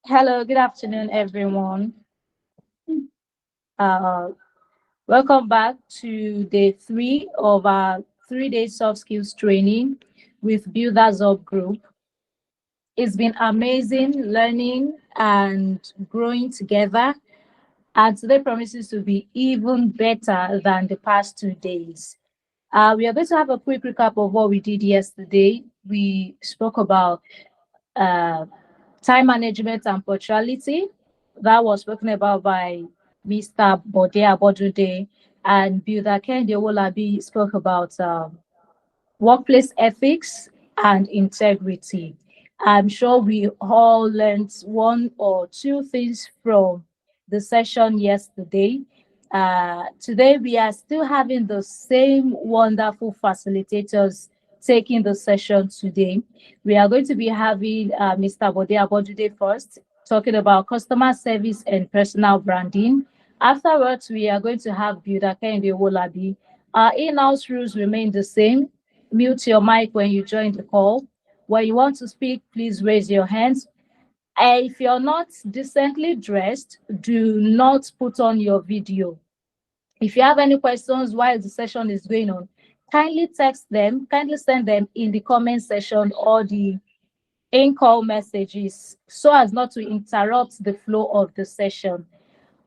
Hello, good afternoon, everyone. Uh, Welcome back to day 3 of our 3-day soft skills training with Builders Up Group. It's been amazing learning and growing together, and today promises to be even better than the past 2 days. We are going to have a quick recap of what we did yesterday. We spoke about uh, time management and punctuality. That was spoken about by Mr. Bode Abodude, and Builder Kende Wolabi spoke about workplace ethics and integrity. I'm sure we all learned one or two things from the session yesterday. Today, we are still having the same wonderful facilitators taking the session today. We are going to be having Mr. Bode Abodude first, talking about customer service and personal branding. Afterwards, we are going to have Builder Kende Wolabi. Our in-house rules remain the same. Mute your mic when you join the call. When you want to speak, please raise your hands. If you're not decently dressed, do not put on your video. If you have any questions while the session is going on, kindly text them, kindly send them in the comment section or the in-call messages so as not to interrupt the flow of the session.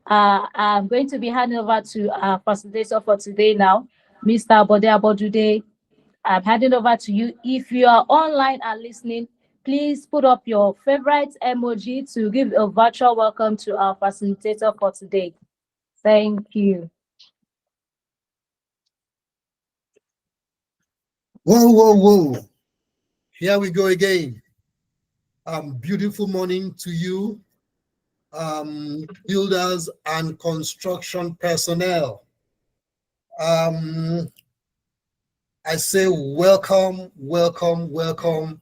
I'm going to be handing over to our facilitator for today now, Mr. Bode Abodude. I'm handing over to you. If you are online and listening, please put up your favorite emoji to give a virtual welcome to our facilitator for today. Thank you. Whoa, whoa, whoa. Here we go again. Beautiful morning to you, builders and construction personnel. I say welcome, welcome, welcome.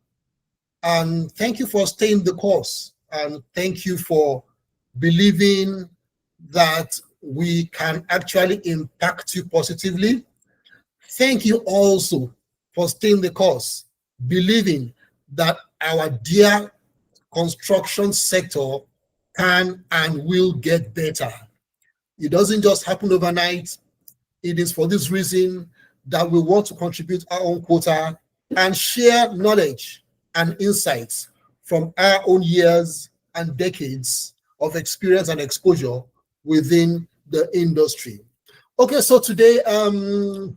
And thank you for staying the course. And thank you for believing that we can actually impact you positively. Thank you also for staying the course, believing that our dear construction sector can and will get better. It doesn't just happen overnight. It is for this reason that we want to contribute our own quota and share knowledge and insights from our own years and decades of experience and exposure within the industry. Okay, so today,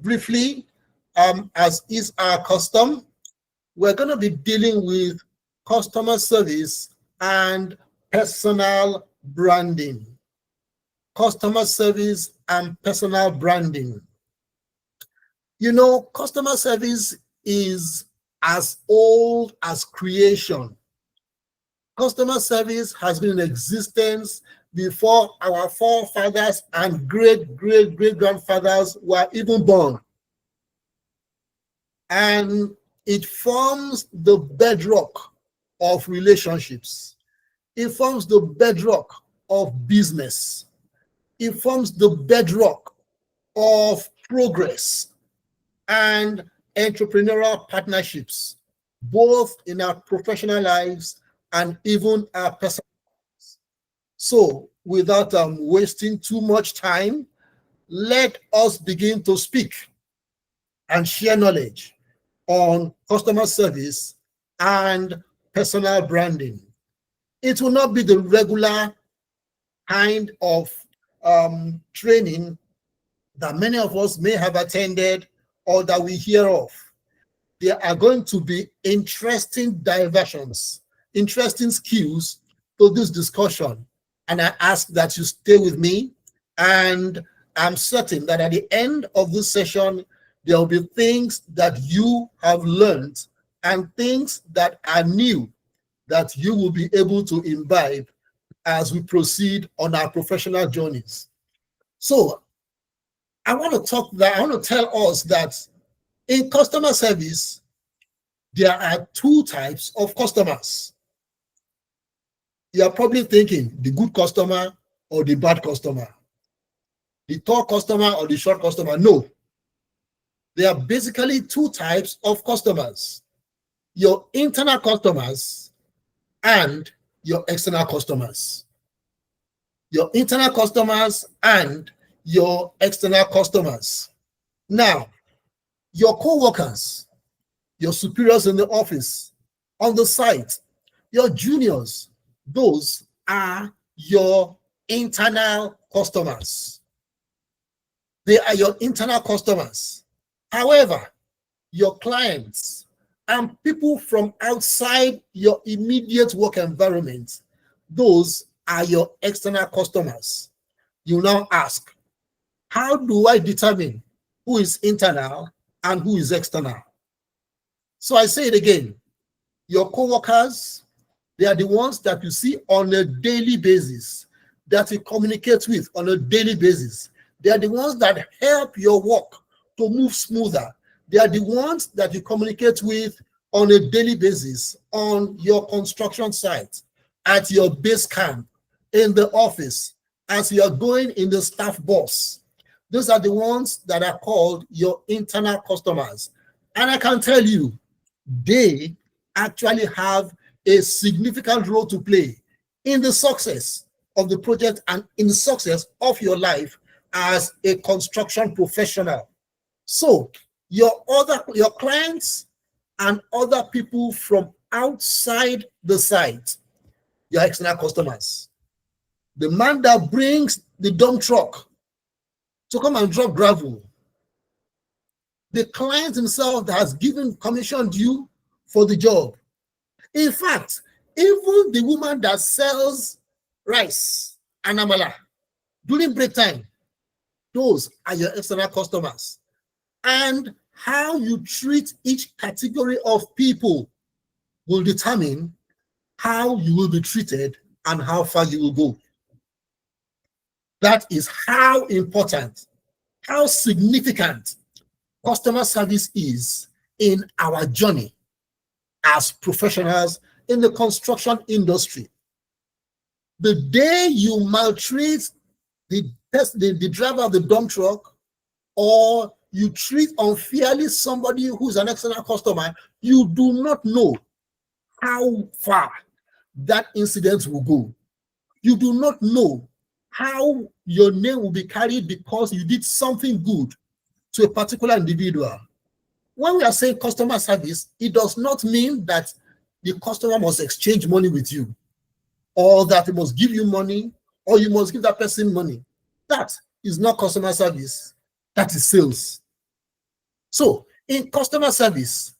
briefly, as is our custom, we're going to be dealing with customer service and personal branding. Customer service and personal branding. You know, customer service is as old as creation. Customer service has been in existence before our forefathers and great-great-great-grandfathers were even born. And it forms the bedrock of relationships. It forms the bedrock of business. It forms the bedrock of progress and entrepreneurial partnerships, both in our professional lives and even our personal lives. So, without wasting too much time, let us begin to speak and share knowledge on customer service and personal branding. It will not be the regular kind of training that many of us may have attended or that we hear of. There are going to be interesting diversions, interesting skills to this discussion. And I ask that you stay with me. And I'm certain that at the end of this session, there will be things that you have learned and things that are new that you will be able to imbibe as we proceed on our professional journeys. So I want to tell us that in customer service, there are two types of customers. You are probably thinking the good customer or the bad customer, the tall customer or the short customer. No, there are basically two types of customers: your internal customers and your external customers. Your internal customers and your external customers. Now, your co-workers, your superiors in the office, on the site, your juniors, those are your internal customers. They are your internal customers. However, your clients and people from outside your immediate work environment, those are your external customers. You now ask, how do I determine who is internal and who is external? So I say it again, your co-workers, they are the ones that you see on a daily basis, that you communicate with on a daily basis. They are the ones that help your work to move smoother. They are the ones that you communicate with on a daily basis on your construction site, at your base camp, in the office, as you are going in the staff bus. Those are the ones that are called your internal customers. And I can tell you, they actually have a significant role to play in the success of the project and in the success of your life as a construction professional. So your clients and other people from outside the site, your external customers. The man that brings the dump truck to come and drop gravel, the client himself that has given commissioned you for the job. In fact, even the woman that sells rice and amala during break time, those are your external customers. And how you treat each category of people will determine how you will be treated and how far you will go. That is how important, how significant customer service is in our journey as professionals in the construction industry. The day you maltreat the driver of the dump truck, or you treat unfairly somebody who's an external customer, you do not know how far that incident will go. You do not know how your name will be carried because you did something good to a particular individual. When we are saying customer service, it does not mean that the customer must exchange money with you, or that he must give you money, or you must give that person money. That is not customer service. That is sales. So in customer service,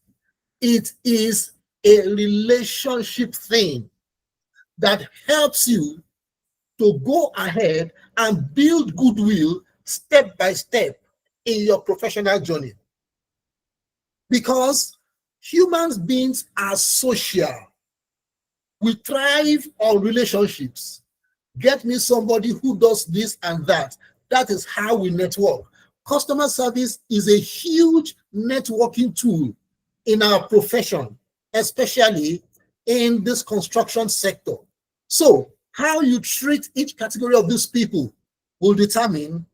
it is a relationship thing that helps you to go ahead and build goodwill step by step in your professional journey. Because human beings are social. We thrive on relationships. Get me somebody who does this and that. That is how we network. Customer service is a huge networking tool in our profession, especially in this construction sector. So how you treat each category of these people will determine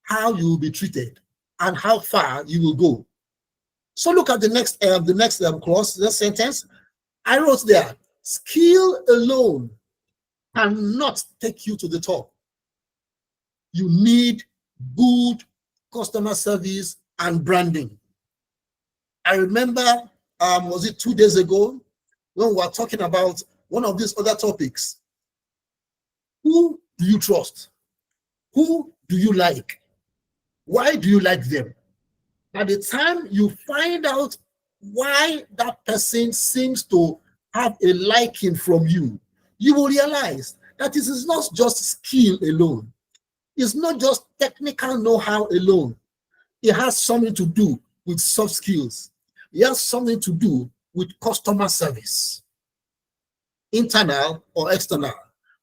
how you will be treated and how far you will go. So look at the next clause, the sentence. I wrote there, skill alone cannot take you to the top. You need good customer service and branding. I remember, was it 2 days ago, when we were talking about one of these other topics. Who do you trust? Who do you like? Why do you like them? By the time you find out why that person seems to have a liking from you, you will realize that this is not just skill alone. It's not just technical know-how alone. It has something to do with soft skills. It has something to do with customer service, internal or external.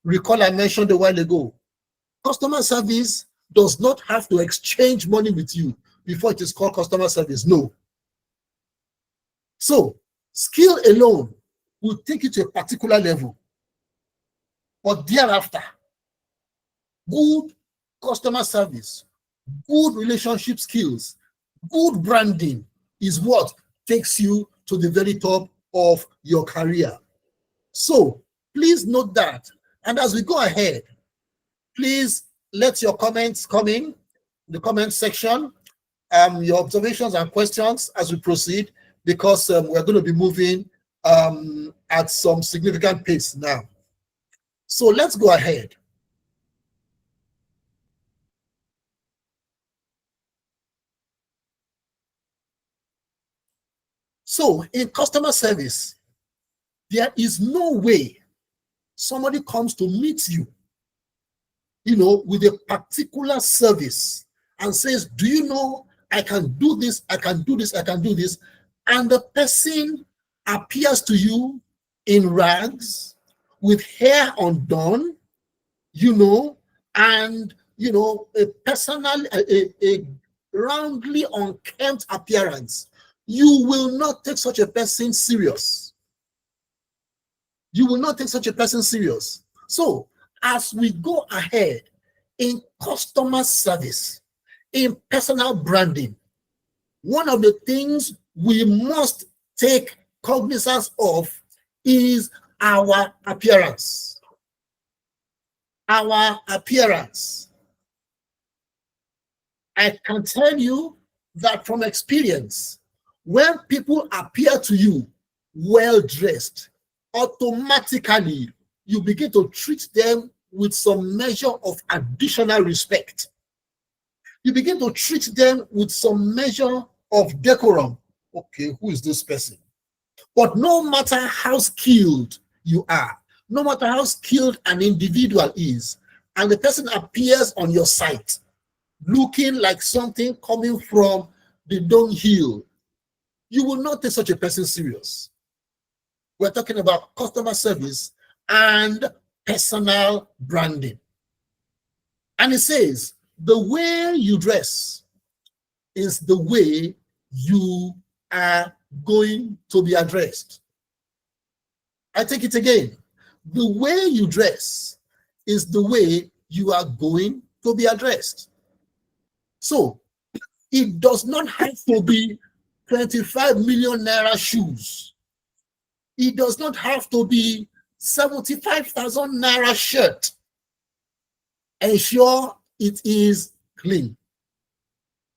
Recall I mentioned a while ago, customer service does not have to exchange money with you before it is called customer service. No. So skill alone will take you to a particular level. But thereafter, good customer service, good relationship skills, good branding is what takes you to the very top of your career. So Please note that. And as we go ahead, please let your comments come in the comment section, your observations and questions as we proceed, because we're going to be moving at some significant pace now. So let's go ahead. So in customer service, there is no way somebody comes to meet you, with a particular service and says, do you know, I can do this, I can do this, I can do this. And the person appears to you in rags, with hair undone, and, a personal, a roundly unkempt appearance. You will not take such a person serious. You will not take such a person serious. So, as we go ahead in customer service, in personal branding, one of the things we must take cognizance of is our appearance. Our appearance. I can tell you that from experience, when people appear to you well dressed, automatically you begin to treat them with some measure of additional respect. You begin to treat them with some measure of decorum. Okay, who is this person? But no matter how skilled you are, no matter how skilled an individual is, and the person appears on your site looking like something coming from the dunghill, you will not take such a person serious. We're talking about customer service and personal branding. And it says, the way you dress is the way you are going to be addressed. I take it again. The way you dress is the way you are going to be addressed. So it does not have to be 25 million naira shoes. It does not have to be 75,000 naira shirt. Ensure it is clean.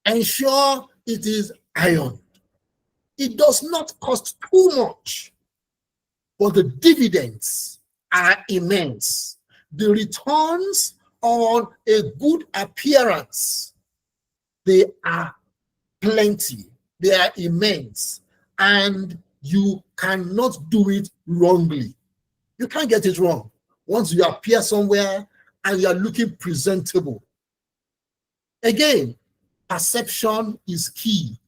Ensure it is ironed. It does not cost too much, but the dividends are immense. The returns on a good appearance, they are plenty. They are immense. And you cannot do it wrongly. You can't get it wrong. Once you appear somewhere and you are looking presentable. Again, perception is key.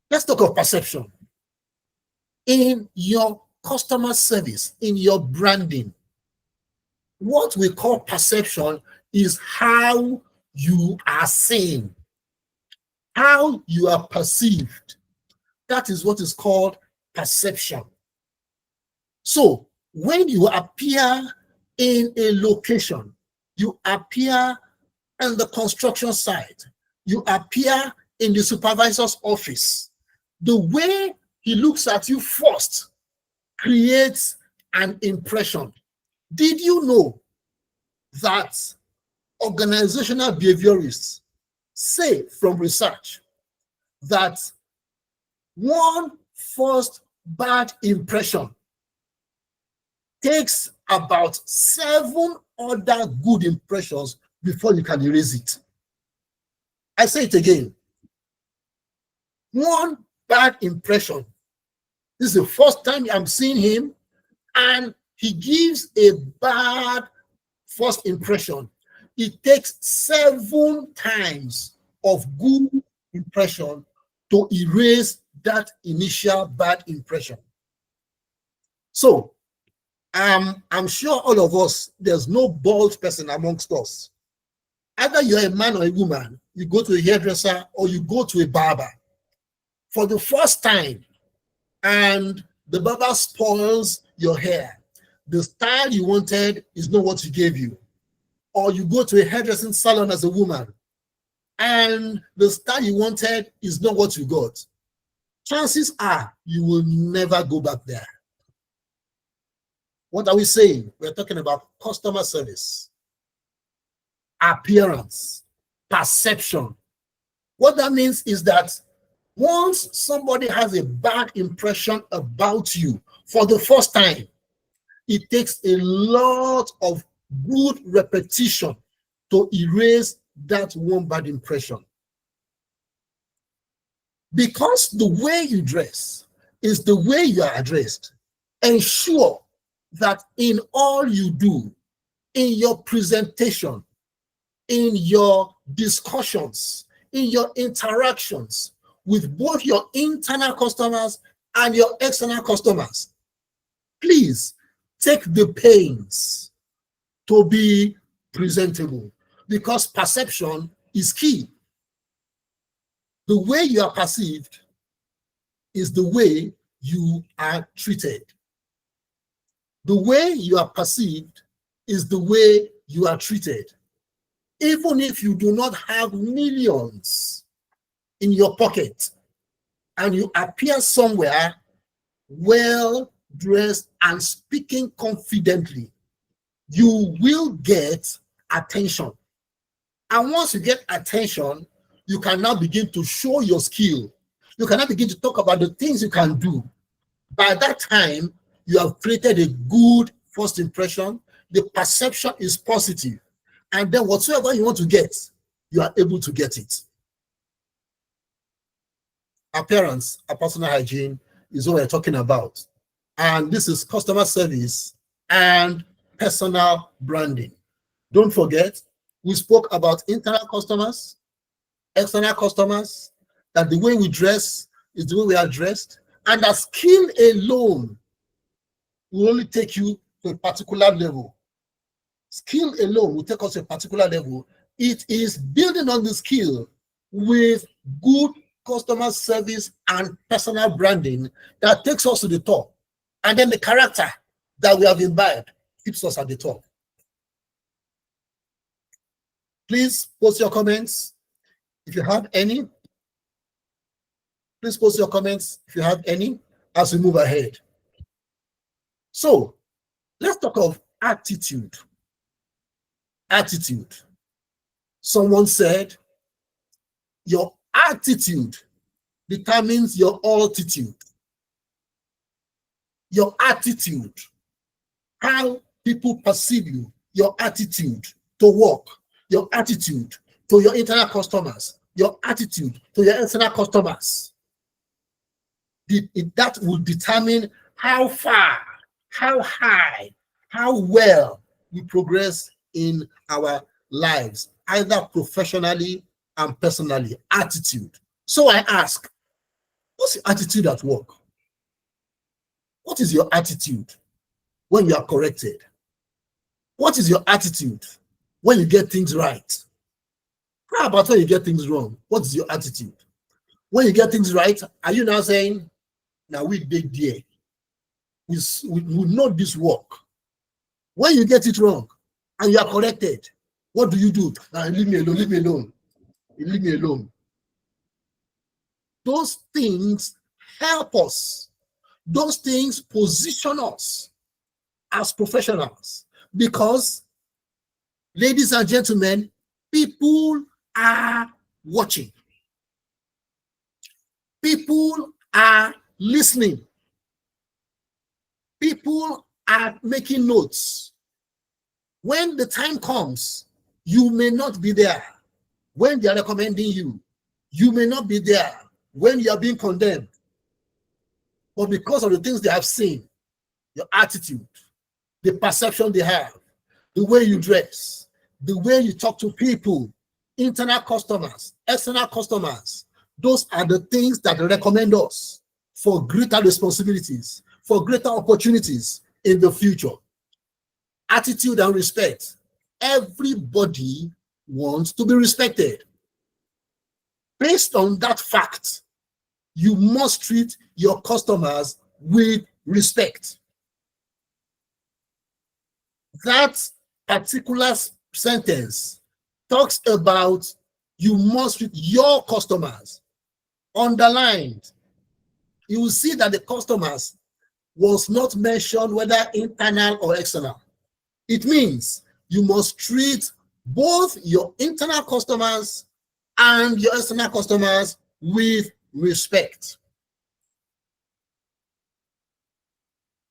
Let's talk of perception. In your customer service, in your branding, what we call perception is how you are seen, how you are perceived. That is what is called perception. So when you appear in a location, you appear on the construction site, you appear in the supervisor's office, the way he looks at you first creates an impression. Did you know that organizational behaviorists say from research that one first bad impression takes about 7 other good impressions before you can erase it? I say it again. One bad impression. This is the first time I'm seeing him, and he gives a bad first impression. It takes 7 times of good impression to erase that initial bad impression. So I'm sure all of us, there's no bald person amongst us. Either you're a man or a woman, you go to a hairdresser or you go to a barber for the first time, and the barber spoils your hair. The style you wanted is not what he gave you. Or you go to a hairdressing salon as a woman, and the style you wanted is not what you got. Chances are you will never go back there. What are we saying? We're talking about customer service, appearance, perception. What that means is that once somebody has a bad impression about you for the first time, it takes a lot of good repetition to erase that one bad impression. Because the way you dress is the way you are addressed, ensure that in all you do, in your presentation, in your discussions, in your interactions with both your internal customers and your external customers, please take the pains to be presentable, because perception is key. The way you are perceived is the way you are treated. The way you are perceived is the way you are treated. Even if you do not have millions in your pocket and you appear somewhere well dressed and speaking confidently, you will get attention. And once you get attention, you can now begin to show your skill. You can now begin to talk about the things you can do. By that time, you have created a good first impression. The perception is positive. And then whatsoever you want to get, you are able to get it. Appearance and personal hygiene is what we're talking about. And this is customer service and personal branding. Don't forget, we spoke about internal customers, external customers, that the way we dress is the way we are dressed, and that skill alone will only take you to a particular level. Skill alone will take us to a particular level. It is building on the skill with good customer service and personal branding that takes us to the top. And then the character that we have imbibed keeps us at the top. Please post your comments if you have any. Please post your comments if you have any as we move ahead. So let's talk of attitude. Attitude. Someone said, your attitude determines your altitude. Your attitude, how people perceive you, your attitude to work, your attitude to your internal customers, your attitude to your external customers. That will determine how far, how high, how well we progress in our lives, either professionally and personally. Attitude. So I ask, what's your attitude at work? What is your attitude when you are corrected? What is your attitude when you get things right? How about when you get things wrong? What is your attitude? When you get things right, are you now saying, now we dig there, we know this work? When you get it wrong and you are corrected, what do? Leave me alone, leave me alone, leave me alone. Those things help us. Those things position us as professionals, because, ladies and gentlemen, people are watching. People are listening. People are making notes. When the time comes, you may not be there. When they are recommending you, you may not be there. When you are being condemned. But because of the things they have seen, your attitude, the perception they have, the way you dress, the way you talk to people, internal customers, external customers, those are the things that recommend us for greater responsibilities, for greater opportunities in the future. Attitude and respect. Everybody wants to be respected. Based on that fact, you must treat your customers with respect. That particular sentence talks about you must treat your customers. Underlined. You will see that the customers was not mentioned whether internal or external. It means you must treat both your internal customers and your external customers with respect.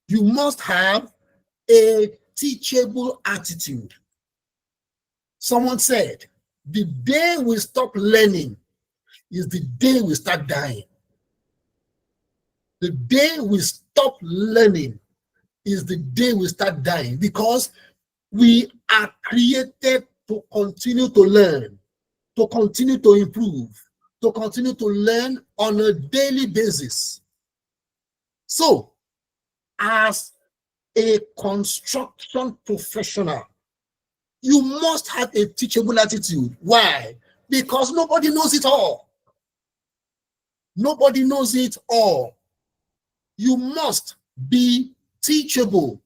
You must have a teachable attitude. Someone said, the day we stop learning is the day we start dying. The day we stop learning is the day we start dying, because we are created to continue to learn, to continue to improve, to continue to learn on a daily basis. So, as a construction professional, you must have a teachable attitude. Why? Because nobody knows it all. Nobody knows it all. You must be teachable.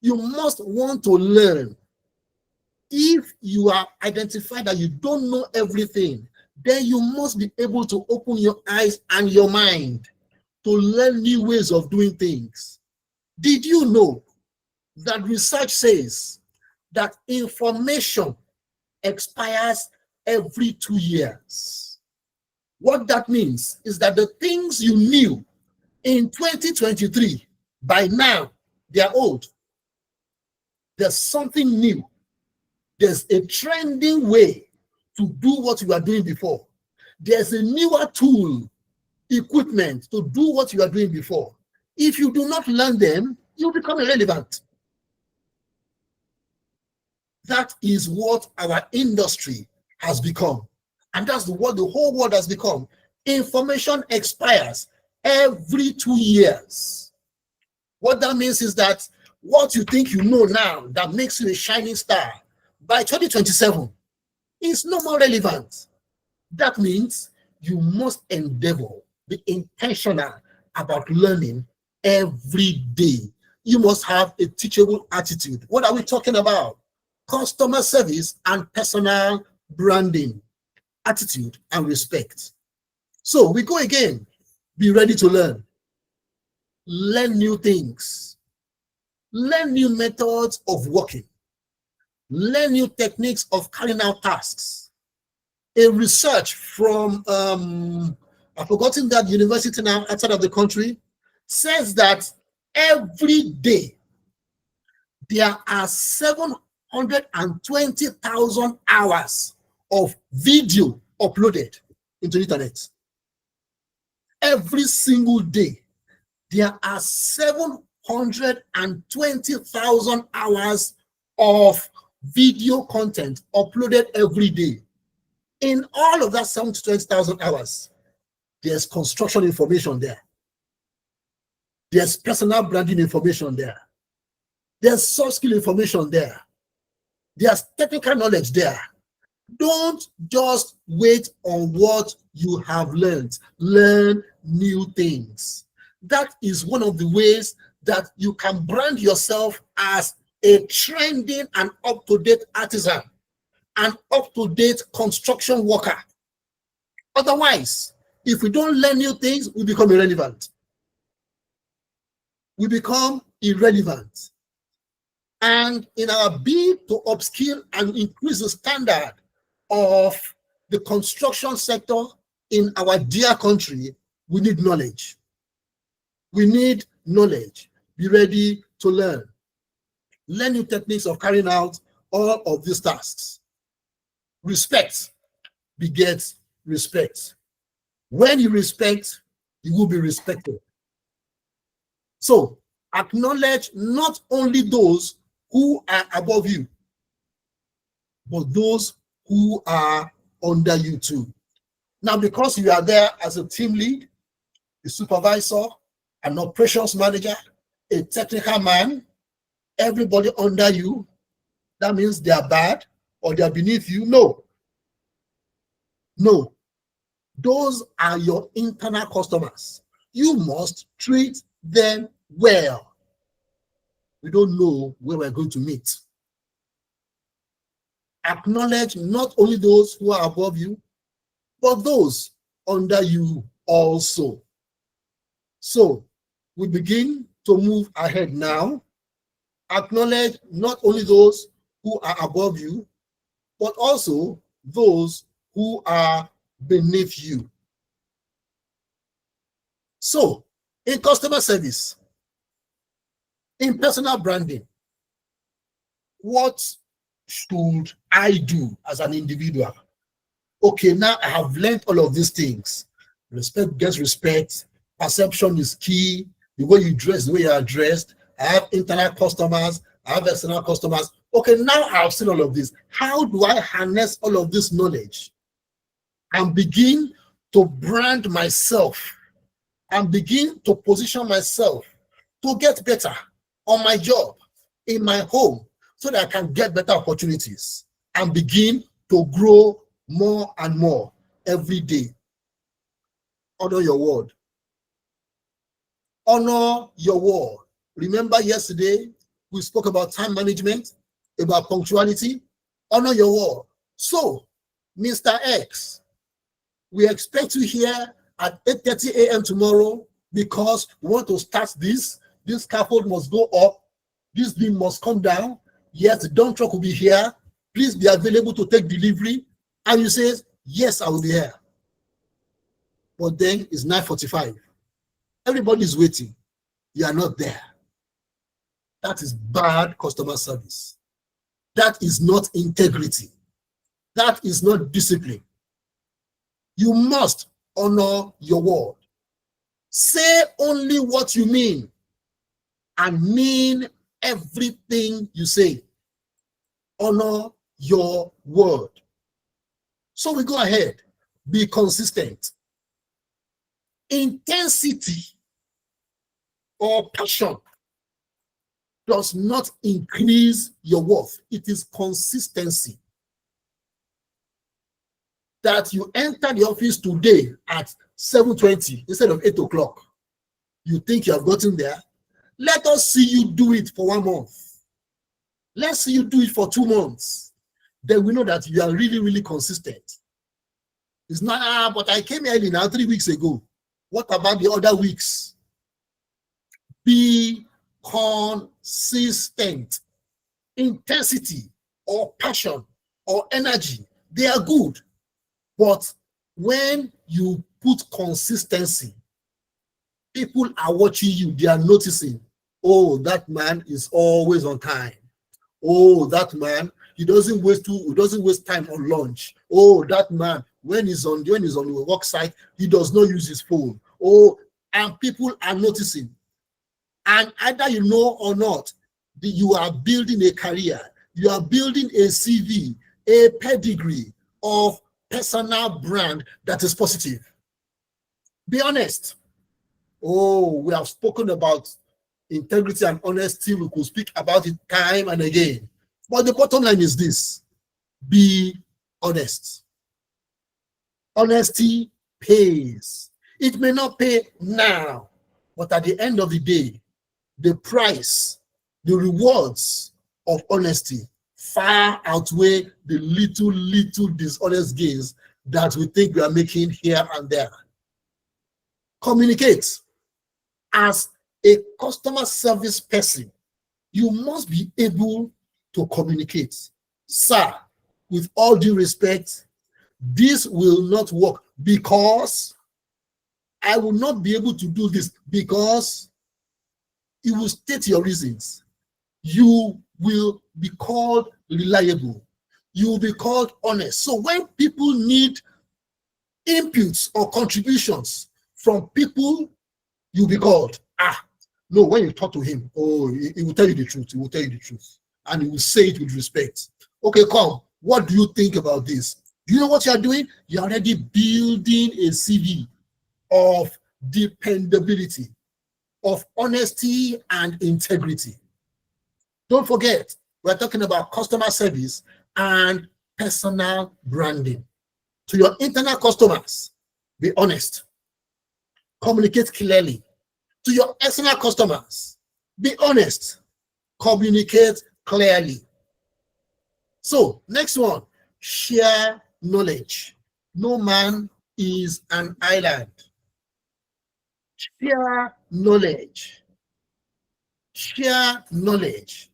You must want to learn. If you are identified that you don't know everything, then you must be able to open your eyes and your mind to learn new ways of doing things. Did you know that research says that information expires every 2 years? What that means is that the things you knew in 2023, by now, they are old. There's something new. There's a trending way to do what you are doing before. There's a newer tool, equipment to do what you are doing before. If you do not learn them, you become irrelevant. That is what our industry has become. And that's what the whole world has become. Information expires every 2 years. What that means is that what you think you know now that makes you a shining star, by 2027, is no more relevant. That means you must endeavor, be intentional about learning every day. You must have a teachable attitude. What are we talking about? Customer service and personal branding, attitude and respect. So we go again. Be ready to learn. Learn new things. Learn new methods of working. Learn new techniques of carrying out tasks. A research from, I've forgotten that university now outside of the country, says that every day there are 720,000 hours of video uploaded into the internet. Every single day, there are 720,000 hours of video content uploaded every day. In all of that 720,000 hours, there's construction information there. There's personal branding information there. There's soft skill information there. There's technical knowledge there. Don't just wait on what you have learned. Learn new things. That is one of the ways that you can brand yourself as a trending and up-to-date artisan, an up-to-date construction worker. Otherwise, if we don't learn new things, we become irrelevant. We become irrelevant. And in our bid to upskill and increase the standard of the construction sector in our dear country, we need knowledge. We need knowledge. Be ready to learn. Learn new techniques of carrying out all of these tasks. Respect begets respect. When you respect, you will be respected. So, acknowledge not only those who are above you, but those who are under you too. Now, because you are there as a team lead, a supervisor, an operations manager, a technical man, everybody under you, that means they are bad or they are beneath you? No. No. Those are your internal customers. You must treat them well. We don't know where we're going to meet. Acknowledge not only those who are above you, but those under you also. So we begin to move ahead now. Acknowledge not only those who are above you, but also those who are beneath you. So, in customer service, in personal branding, what should I do as an individual? Okay, now I have learned all of these things. Respect gets respect. Perception is key. The way you dress, the way you are dressed. I have internal customers. I have external customers. Okay, now I've seen all of this. How do I harness all of this knowledge and begin to brand myself and begin to position myself to get better on my job, in my home, so that I can get better opportunities and begin to grow more and more every day? Honor your word. Honor your word. Remember yesterday, we spoke about time management, about punctuality. Honor your word. So, Mr. X, we expect you here at 8:30 a.m. tomorrow because we want to start this. This scaffold must go up. This beam must come down. Yes, the dump truck will be here. Please be available to take delivery. And you say, yes, I will be here. But then it's 9:45. Everybody is waiting. You are not there. That is bad customer service. That is not integrity. That is not discipline. You must honor your word. Say only what you mean and mean everything you say. Honor your word. So we go ahead. Be consistent. Intensity or passion does not increase your worth. It is consistency. That you enter the office today at 7:20 instead of 8 o'clock. You think you have gotten there? Let us see you do it for 1 month. Let's see you do it for 2 months. Then we know that you are really, really consistent. It's not, but I came early now 3 weeks ago. What about the other weeks? Be consistent. Intensity or passion or energy, they are good. But when you put consistency, people are watching you, they are noticing, oh, that man is always on time. Oh, that man, he doesn't waste time on lunch. Oh, that man, when he's on the work site, he does not use his phone. Oh, and people are noticing. And either you know or not, you are building a career, you are building a CV, a pedigree of personal brand that is positive. Be honest. Oh, we have spoken about integrity and honesty. We could speak about it time and again. But the bottom line is this: be honest. Honesty pays. It may not pay now, but at the end of the day, the price, the rewards of honesty far outweigh the little dishonest gains that we think we are making here and there. Communicate. As a customer service person, you must be able to communicate. Sir, with all due respect, this will not work because I will not be able to do this, because you will state your reasons. You will be called reliable. You will be called honest. So when people need inputs or contributions from people, you'll be called. No, when you talk to him, he will tell you the truth. He will tell you the truth. And he will say it with respect. Okay, come. What do you think about this? Do you know what you are doing? You're already building a CV of dependability, of honesty and integrity. Don't forget, we're talking about customer service and personal branding. To your internal customers, be honest. Communicate clearly. To your external customers, be honest. Communicate clearly. So, next one, share knowledge. No man is an island. Share knowledge. share knowledge.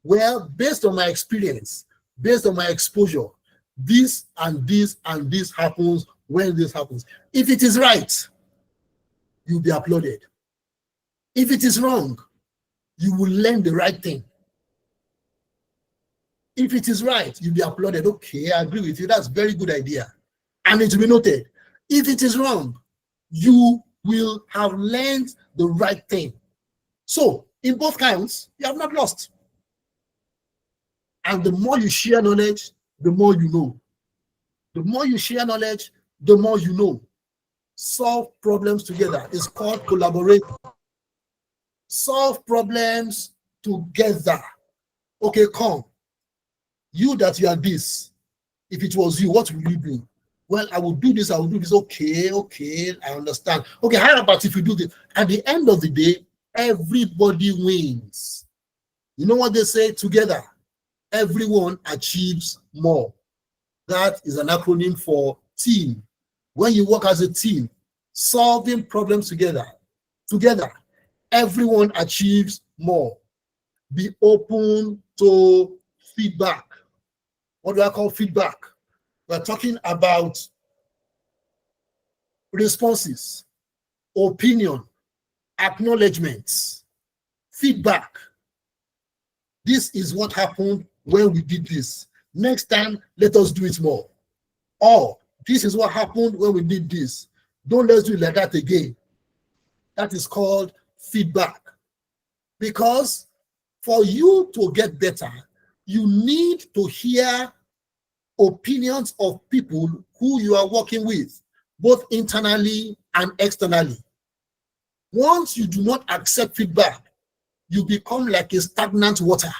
Well, based on my experience, based on my exposure, this and this and this happens when this happens. If it is right, you'll be applauded. If it is wrong, you will learn the right thing. If it is right, you'll be applauded. Okay, I agree with you. That's a very good idea. And it will be noted. If it is wrong, you will have learned the right thing. So, in both counts, you have not lost. And the more you share knowledge, the more you know. The more you share knowledge, the more you know. Solve problems together. It's called collaboration. Solve problems together. Okay, come. You that you are this. If it was you, what will you do? Well, I will do this, I will do this. Okay, I understand. Okay, how about if you do this? At the end of the day, everybody wins. You know what they say? Together, everyone achieves more. That is an acronym for team. When you work as a team, solving problems together, everyone achieves more. Be open to feedback. What do I call feedback? We're talking about responses, opinion, acknowledgements, feedback. This is what happened when we did this. Next time, let us do it more. Or this is what happened when we did this. Don't let's do it like that again. That is called feedback. Because for you to get better, you need to hear opinions of people who you are working with, both internally and externally. Once you do not accept feedback, you become like a stagnant water.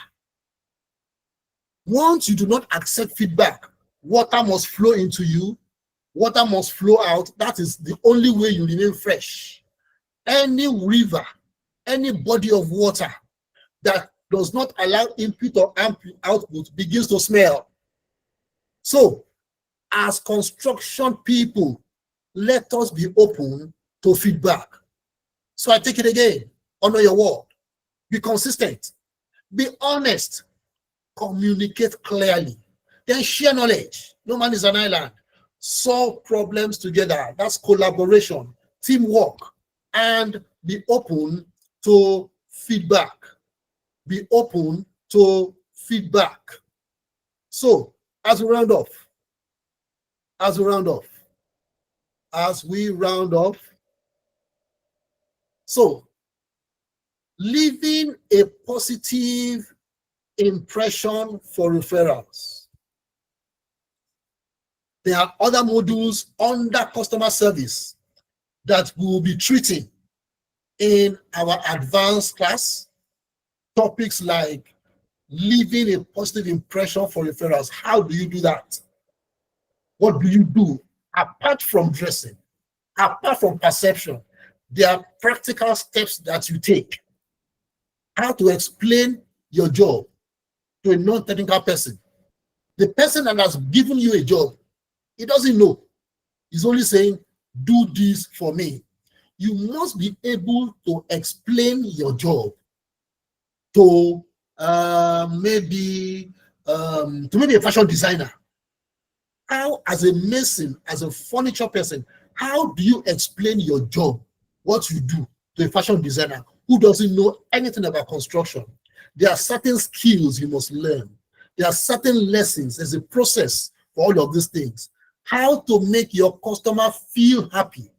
Once you do not accept feedback, water must flow into you, water must flow out. That is the only way you remain fresh. Any river, any body of water that does not allow input or output begins to smell. So, as construction people, let us be open to feedback. So I take it again. Honor your word. Be consistent. Be honest. Communicate clearly. Then share knowledge. No man is an island. Solve problems together. That's collaboration, teamwork, and be open to feedback. Be open to feedback. So, as we round off, so leaving a positive impression for referrals. There are other modules under customer service that we will be treating in our advanced class. Topics like leaving a positive impression for referrals. How do you do that? What do you do? Apart from dressing, apart from perception, there are practical steps that you take. How to explain your job to a non-technical person. The person that has given you a job, he doesn't know. He's only saying, do this for me. You must be able to explain your job to maybe a fashion designer. How, as a mason, as a furniture person, how do you explain your job, what you do, to a fashion designer who doesn't know anything about construction? There are certain skills you must learn. There are certain lessons. There's a process for all of these things. How to make your customer feel happy.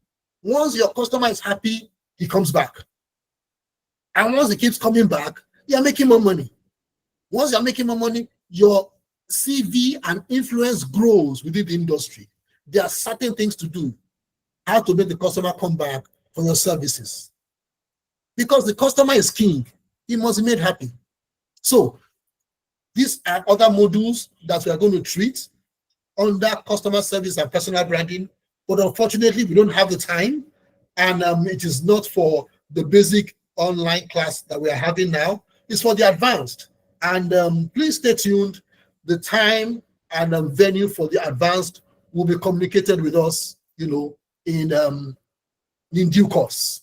Once your customer is happy, he comes back. And once he keeps coming back, you're making more money. Once you're making more money, your CV and influence grows within the industry. There are certain things to do. How to make the customer come back for your services. Because the customer is king. He must be made happy. So, these are other modules that we are going to treat under customer service and personal branding. But unfortunately, we don't have the time. And it is not for the basic online class that we are having now. It's for the advanced. And please stay tuned. The time and venue for the advanced will be communicated with us, in due course.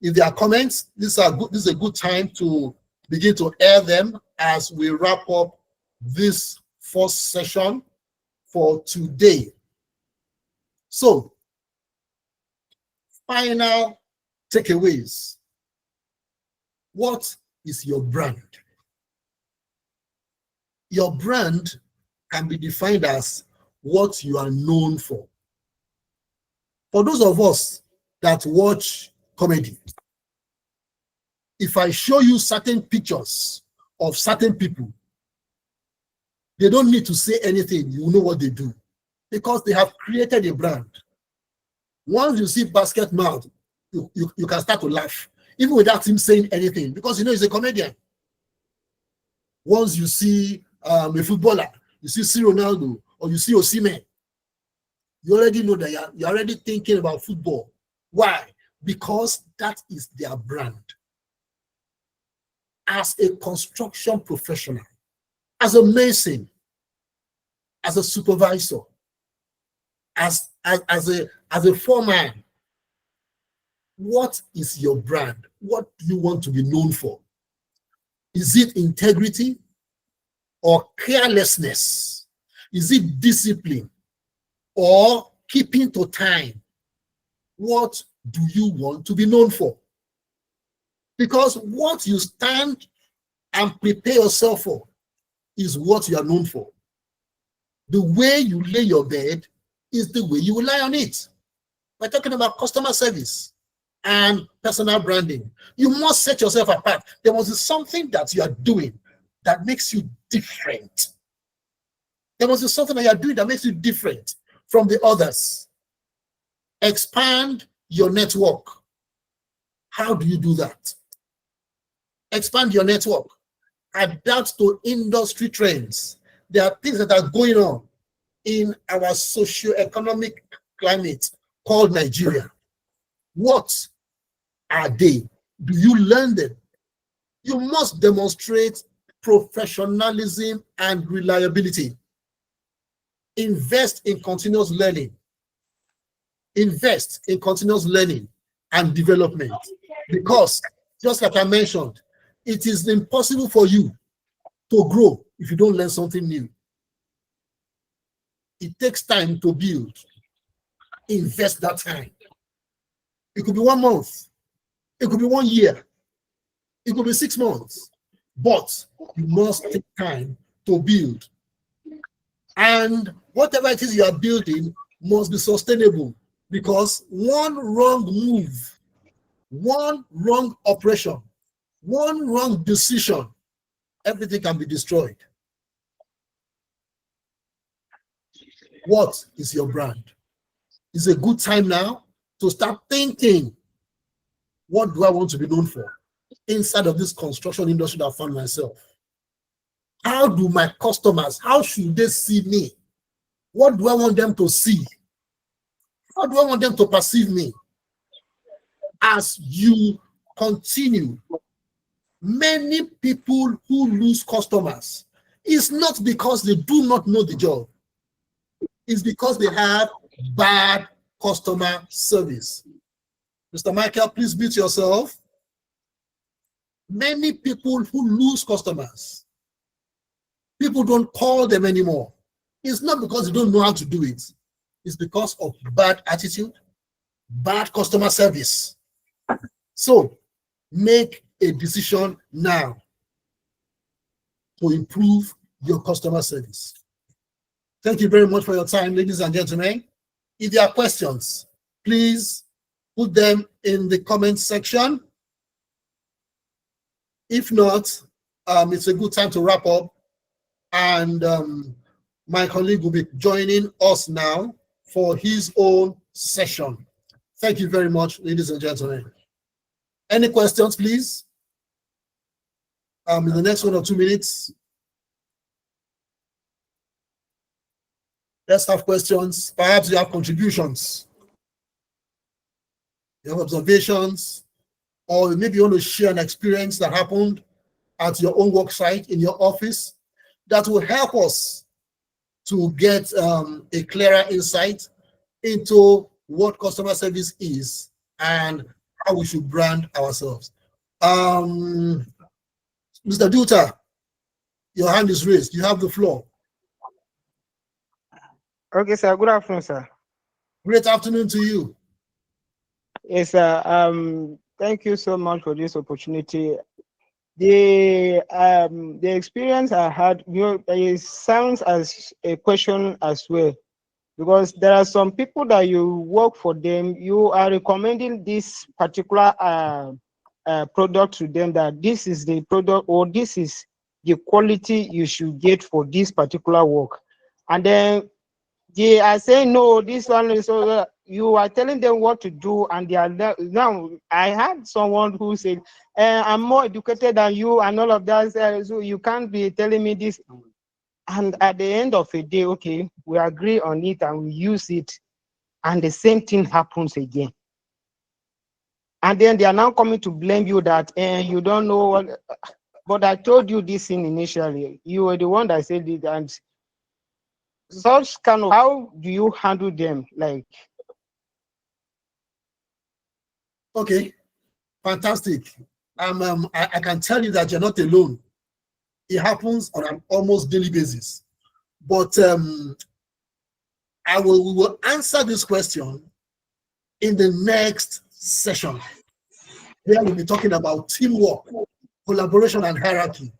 If there are comments, this is a good time to begin to air them as we wrap up this first session for today. So, final takeaways. What is your brand? Your brand can be defined as what you are known for. For those of us that watch comedy, if I show you certain pictures of certain people, they don't need to say anything. You know what they do because they have created a brand. Once you see Basket Mouth, you can start to laugh, even without him saying anything, because you know he's a comedian. Once you see a footballer, you see Ronaldo, or you see Osimhen, you already know that you're already thinking about football. Why? Because that is their brand. As a construction professional, as a mason, as a supervisor, as a foreman, what is your brand? What do you want to be known for? Is it integrity or carelessness? Is it discipline or keeping to time? What do you want to be known for? Because what you stand and prepare yourself for is what you are known for. The way you lay your bed is the way you will lie on it. We're talking about customer service and personal branding. You must set yourself apart. There must be something that you are doing that makes you different. There must be something that you are doing that makes you different from the others. Expand your network. How do you do that? Expand your network. Adapt to industry trends. There are things that are going on in our socio-economic climate called Nigeria. What are they? Do you learn them? You must demonstrate professionalism and reliability. Invest in continuous learning. Invest in continuous learning and development. Because, just like I mentioned, it is impossible for you to grow if you don't learn something new. It takes time to build. Invest that time. It could be 1 month. It could be 1 year. It could be 6 months. But you must take time to build. And whatever it is you are building must be sustainable, because one wrong move, one wrong operation, one wrong decision, everything can be destroyed. What is your brand? It's a good time now to start thinking, what do I want to be known for inside of this construction industry that I found myself? How do my customers, how should they see me? What do I want them to see? How do I want them to perceive me? As you continue, many people who lose customers, it's not because they do not know the job. It's because they have bad customer service. Mr. Michael, please mute yourself. Many people who lose customers, people don't call them anymore. It's not because they don't know how to do it. It's because of bad attitude, bad customer service. So make a decision now to improve your customer service. Thank you very much for your time, ladies and gentlemen. If there are questions, please put them in the comment section. If not, it's a good time to wrap up. And my colleague will be joining us now for his own session. Thank you very much, ladies and gentlemen. Any questions, please? In the next 1 or 2 minutes. Let's have questions. Perhaps you have contributions. You have observations, or maybe you want to share an experience that happened at your own work site, in your office, that will help us to get a clearer insight into what customer service is and how we should brand ourselves. Mr. Duta, your hand is raised. You have the floor. Okay, sir. Good afternoon, sir. Great afternoon to you. Yes, sir. Thank you so much for this opportunity. The experience I had, it sounds as a question as well, because there are some people that you work for them, you are recommending this particular product to them, that this is the product or this is the quality you should get for this particular work, and then they are saying no, this one is so. You are telling them what to do, and they are now. I had someone who said, "I'm more educated than you," and all of that. So you can't be telling me this. And at the end of the day, okay, we agree on it and we use it, and the same thing happens again. And then they are now coming to blame you that you don't know what. But I told you this thing initially. You were the one that said it, and such kind of, how do you handle them? Like, Okay, fantastic. I can tell you that you're not alone. It happens on an almost daily basis. But we will answer this question in the next session. Where we'll be talking about teamwork, collaboration, and hierarchy.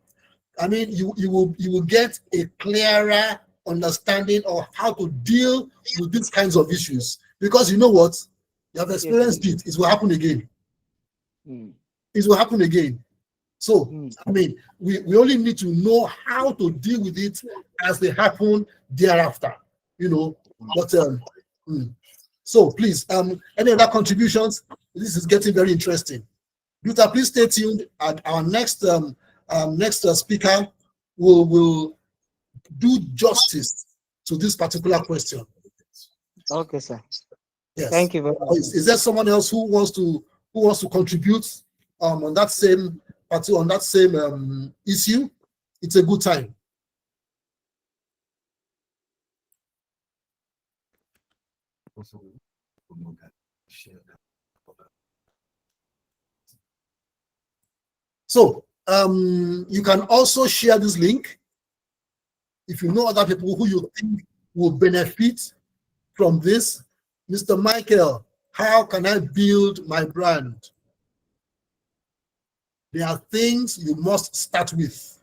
I mean, you will get a clearer understanding of how to deal with these kinds of issues. Because you know what? You have experienced it. It will happen again. It will happen again. So, I mean, we only need to know how to deal with it as they happen thereafter, you know. But so please, any other contributions? This is getting very interesting. Luther, please stay tuned. And our next speaker will do justice to this particular question. okay, sir. Yes. Thank you very much. Is there someone else who wants to contribute on that same issue? It's a good time. So you can also share this link if you know other people who you think will benefit from this. Mr. Michael, how can I build my brand? There are things you must start with.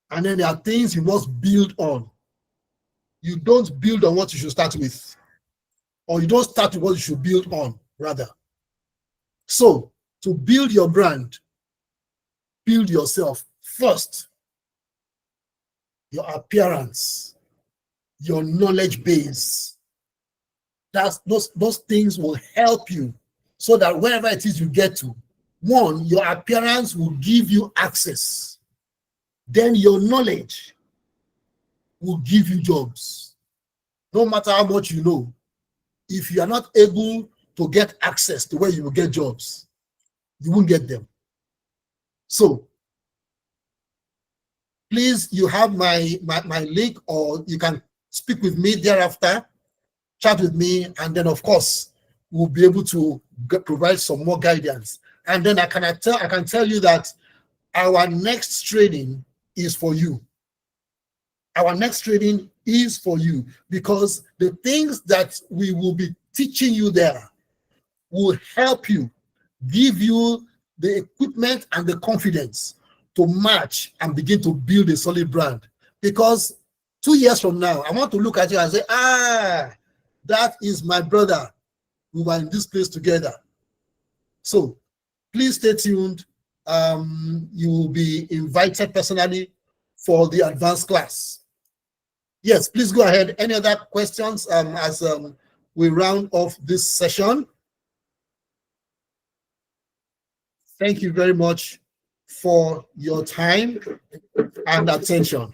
And then there are things you must build on. You don't build on what you should start with. Or you don't start with what you should build on, rather. So, to build your brand, build yourself first. Your appearance, your knowledge base. Those things will help you so that wherever it is you get to, one, your appearance will give you access. Then your knowledge will give you jobs. No matter how much you know, if you are not able to get access to where you will get jobs, you won't get them. So please, you have my link, or you can speak with me thereafter, chat with me, and then of course we'll be able to provide some more guidance. And then I can tell you that our next training is for you. Our next training is for you, because the things that we will be teaching you there will help you, give you the equipment and the confidence to match and begin to build a solid brand. Because 2 years from now, I want to look at you and say, that is my brother. We were in this place together. So please stay tuned. You will be invited personally for the advanced class. Yes, please go ahead. Any other questions as we round off this session? Thank you very much for your time and attention.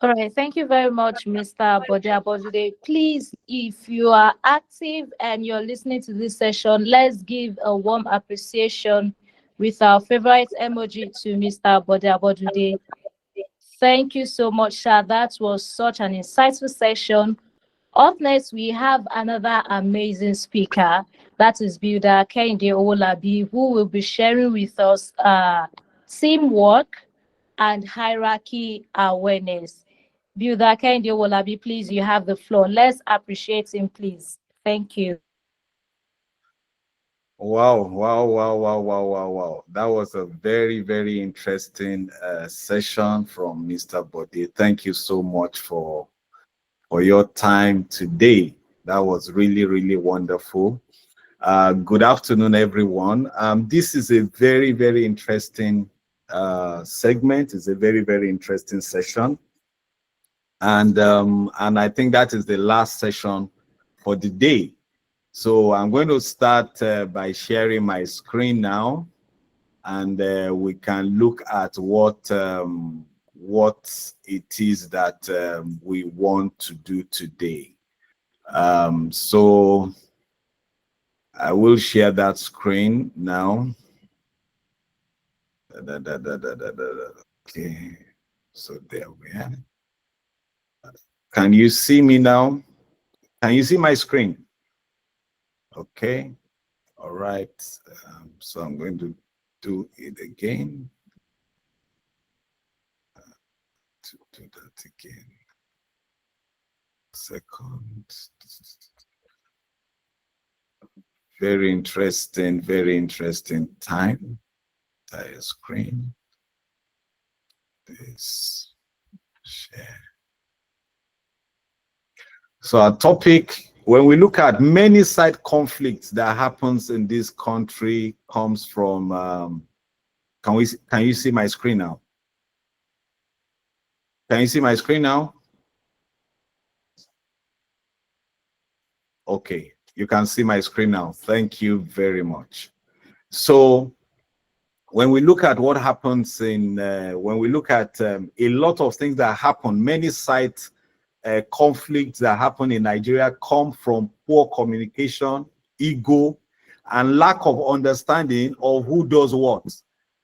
All right, thank you very much, Mr. Bojabojude. Please, if you are active and you're listening to this session, let's give a warm appreciation with our favorite emoji to Mr. Bojabojude. Thank you so much, Sha. That was such an insightful session. Up next, we have another amazing speaker, that is Builder Kehinde Owolabi, who will be sharing with us teamwork and hierarchy awareness. Builder Kehinde Owolabi, please, you have the floor. Let's appreciate him, please. Thank you. Wow, wow, wow, wow, wow, wow, wow. That was a very, very interesting session from Mr. Bode. Thank you so much for your time today. That was really, really wonderful. Good afternoon, everyone. This is a very, very interesting segment. It's a very, very interesting session. And I think that is the last session for the day. So I'm going to start by sharing my screen now, and we can look at what it is that we want to do today. So I will share that screen now. Okay, so there we are. Can you see me now? Can you see my screen? Okay. All right. So I'm going to do it again. To do that again. Second. Very interesting time. Entire screen. This share. So our topic, when we look at many side conflicts that happens in this country, comes from can you see my screen now? Can you see my screen now? Okay, you can see my screen now. Thank you very much. So when we look at what happens in, when we look at a lot of things that happen, many side conflicts that happen in Nigeria come from poor communication, ego, and lack of understanding of who does what.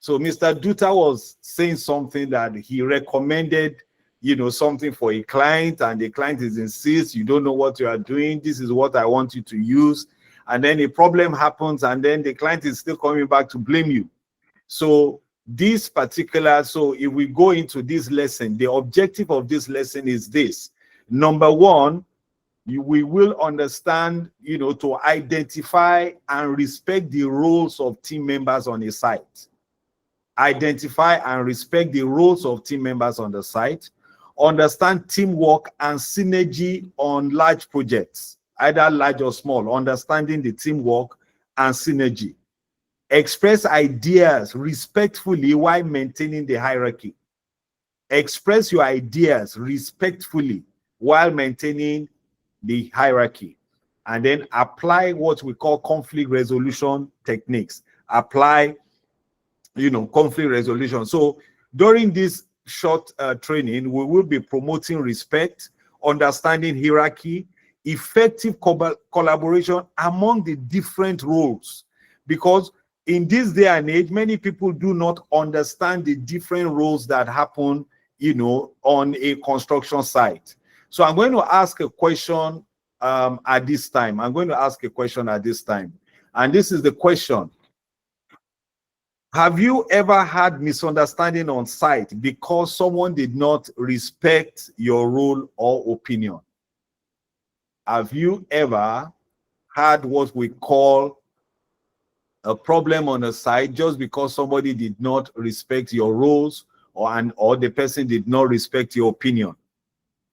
So Mr. Duta was saying something that he recommended, you know, something for a client, and the client is insists, you don't know what you are doing, this is what I want you to use. And then a problem happens, and then the client is still coming back to blame you. So this particular, so if we go into this lesson, the objective of this lesson is this. Number one, we will understand, you know, to identify and respect the roles of team members on a site. Identify and respect the roles of team members on the site. Understand teamwork and synergy on large projects, either large or small. Understanding the teamwork and synergy. Express ideas respectfully while maintaining the hierarchy. Express your ideas respectfully while maintaining the hierarchy. And then apply what we call conflict resolution techniques. Apply, you know, conflict resolution. So during this short training, we will be promoting respect, understanding hierarchy, effective collaboration among the different roles. Because in this day and age, many people do not understand the different roles that happen, you know, on a construction site. So I'm going to ask a question at this time. I'm going to ask a question at this time. And this is the question. Have you ever had misunderstanding on site because someone did not respect your role or opinion? Have you ever had what we call a problem on a site just because somebody did not respect your roles or the person did not respect your opinion?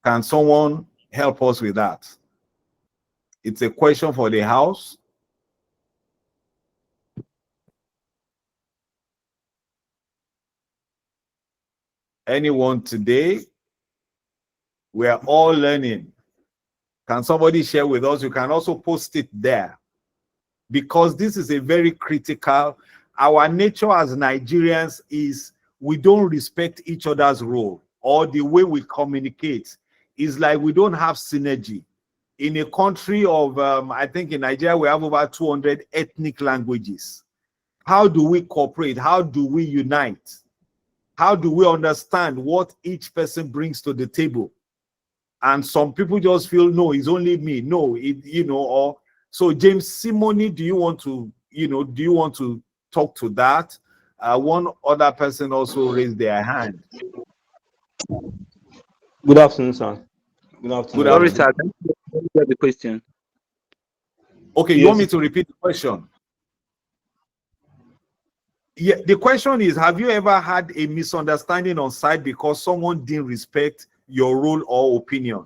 Can someone help us with that? It's a question for the house. Anyone today? We are all learning. Can somebody share with us? You can also post it there, because this is a very critical. Our nature as Nigerians is we don't respect each other's role, or the way we communicate is like we don't have synergy. In a country of, I think in Nigeria, we have over 200 ethnic languages. How do we cooperate? How do we unite? How do we understand what each person brings to the table? and some people just feel, no, it's only me. No, or so. James Simoni, do you want to talk to that? One other person also raised their hand. Good afternoon, sir. Good afternoon. Good Sorry, afternoon. sir. Can you repeat the question? Okay, you want me to repeat the question? Yeah, the question is, have you ever had a misunderstanding on site because someone didn't respect your role or opinion?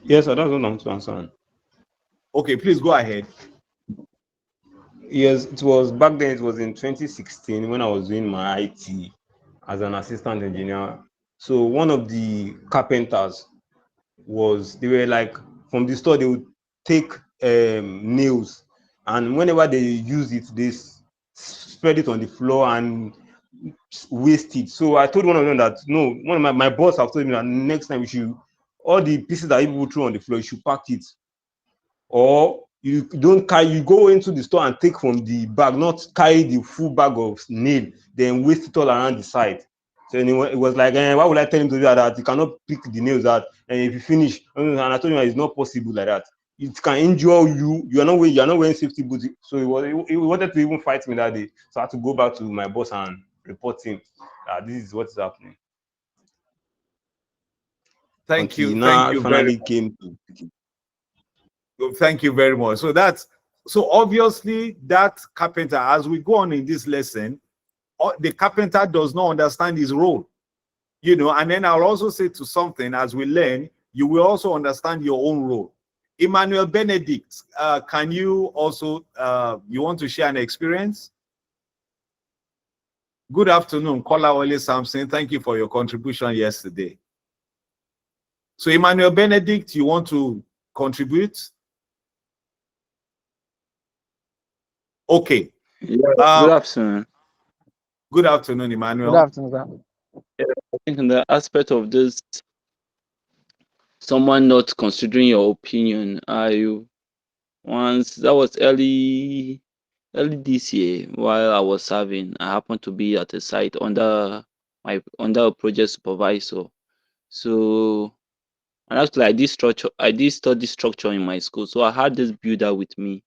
Yes, sir, that's what I'm answering. Okay, please go ahead. Yes, it was back then. It was in 2016 when I was doing my IT as an assistant engineer. So one of the carpenters they were like, from the store, they would take nails, and whenever they use it, they spread it on the floor and waste it. So I told one of them that, no, one of my boss have told me that next time all the pieces that people throw on the floor, you should pack it. Or you don't carry, you go into the store and take from the bag, not carry the full bag of nail, then waste it all around the side. So anyway, it was like, why would I tell him to do that? You cannot pick the nails out, and if you finish, and I told him it's not possible like that. It can injure you. You are not wearing safety boots. So he wanted to even fight me that day. So I had to go back to my boss and report him. This is what is happening. Thank you. Now Thank you finally very came to. Thank you very much. So obviously that carpenter, as we go on in this lesson, the carpenter does not understand his role, and then I'll also say to something, as we learn, you will also understand your own role. Emmanuel Benedict, can you also, you want to share an experience? Good afternoon, Kola Wale Samson. Thank you for your contribution yesterday. So Emmanuel Benedict, you want to contribute? Okay. Yeah, good afternoon. Good afternoon, Emmanuel. Good afternoon, sir. Yeah, I think in the aspect of this, someone not considering your opinion, once that was early this year while I was serving, I happened to be at a site under a project supervisor. So, and actually I did study structure in my school. So I had this builder with me,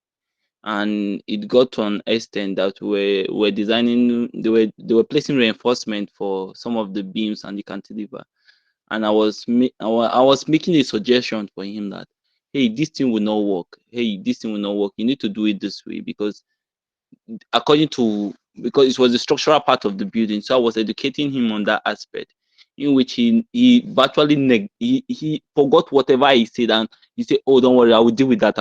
and it got to an extent that we're designing, they were placing reinforcement for some of the beams and the cantilever. And I was making a suggestion for him that, hey, this thing will not work. Hey, this thing will not work. You need to do it this way, because it was the structural part of the building. So I was educating him on that aspect, in which he virtually he forgot whatever he said, and he said, oh, don't worry, I will deal with that,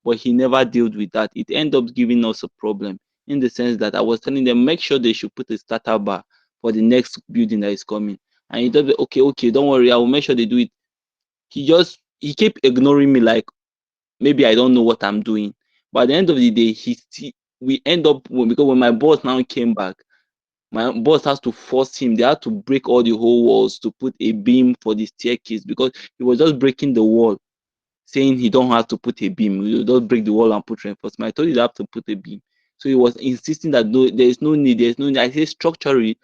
but he never dealt with that. It ended up giving us a problem, in the sense that I was telling them, make sure they should put a starter bar for the next building that is coming, and he does, okay, don't worry, I will make sure they do it. He kept ignoring me, like maybe I don't know what I'm doing. But at the end of the day, we end up, because when my boss now came back, my boss has to force him. They had to break all the whole walls to put a beam for the staircase, because he was just breaking the wall, saying he don't have to put a beam. You just break the wall and put reinforcement. I told you, you have to put a beam. So he was insisting that no, there is no need. I say structurally,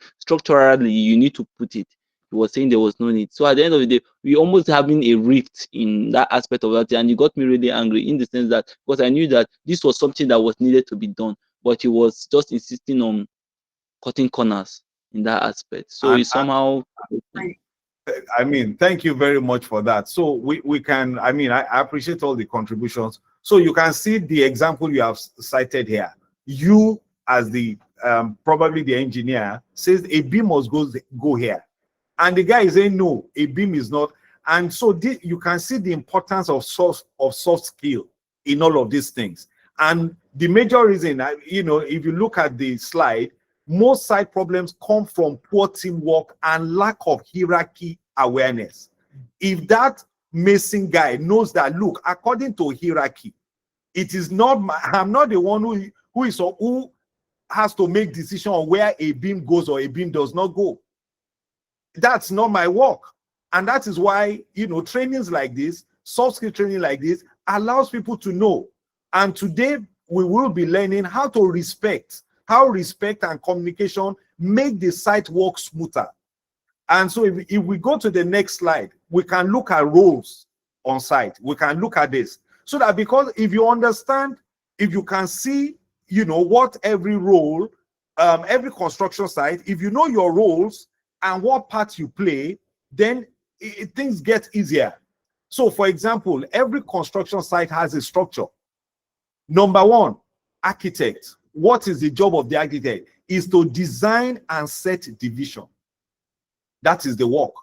you need to put it. He was saying there was no need. So at the end of the day, we almost having a rift in that aspect of that, and it got me really angry, in the sense that, because I knew that this was something that was needed to be done, but he was just insisting on cutting corners in that aspect. So And it's somehow. thank you very much for that. So we can, I appreciate all the contributions. So you can see the example you have cited here. You, as the probably the engineer, says a beam must go here, and the guy is saying no, a beam is not. And so you can see the importance of soft skill in all of these things. And the major reason, if you look at the slide, most site problems come from poor teamwork and lack of hierarchy awareness. If that mason guy knows that, look, according to hierarchy, it is not I'm not the one who has to make decision on where a beam goes or a beam does not go. That's not my work. And that is why, trainings like this, soft skill training like this, allows people to know. And today we will be learning how respect and communication make the site work smoother. And so if we go to the next slide, we can look at roles on site. We can look at this. So that because if you understand, if you can see, you know, what every role, every construction site, if you know your roles and what part you play, then things get easier. So for example, every construction site has a structure. Number one, architect. What is the job of the architect? Is to design and set the vision. That is the work.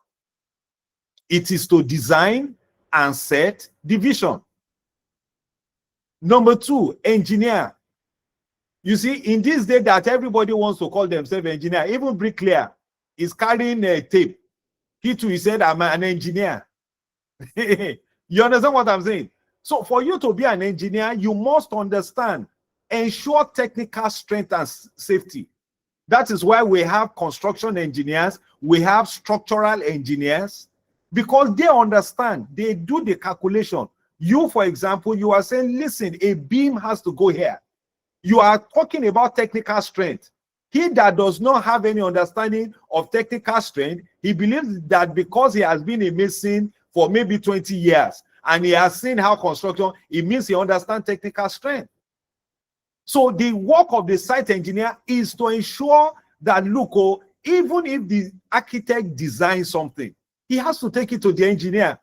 It is to design and set the vision. Number two, engineer. You see, in this day that everybody wants to call themselves engineer, even bricklayer is carrying a tape. He too, he said, I'm an engineer. You understand what I'm saying? So for you to be an engineer, you must understand, ensure technical strength and safety. That is why we have construction engineers, we have structural engineers, because they understand, they do the calculation. You, for example, you are saying, listen, a beam has to go here. You are talking about technical strength. He that does not have any understanding of technical strength, he believes that because he has been a mason for maybe 20 years and he has seen how construction, it means he understands technical strength. So the work of the site engineer is to ensure that, look, oh, even if the architect designs something, he has to take it to the engineer,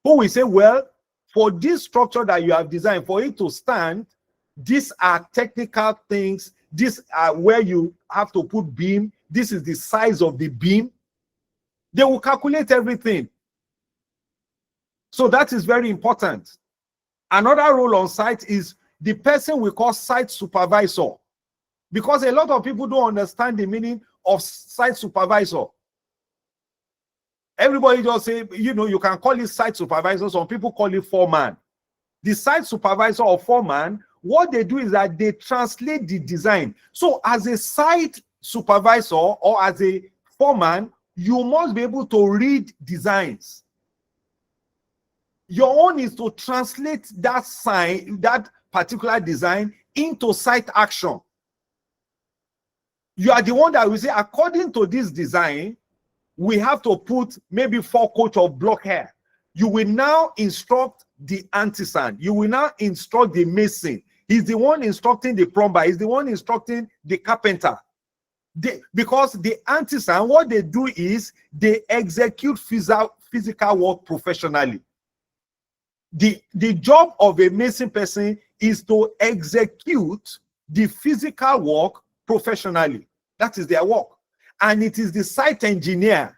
who will say, well, for this structure that you have designed, for it to stand, these are technical things. These are where you have to put beam. This is the size of the beam. They will calculate everything. So that is very important. Another role on site is the person we call site supervisor, because a lot of people don't understand the meaning of site supervisor. Everybody just say, you know, you can call it site supervisor. Some people call it foreman. The site supervisor or foreman, what they do is that they translate the design. So as a site supervisor or as a foreman, you must be able to read designs. Your own is to translate that sign, that particular design, into site action. You are the one that will say, according to this design, we have to put maybe 4 coats of block here. You will now instruct the artisan. You will now instruct the mason. He's the one instructing the plumber. He's the one instructing the carpenter. Because the artisan, what they do is they execute physical work professionally. The job of a mason person is to execute the physical work professionally. That is their work. And it is the site engineer.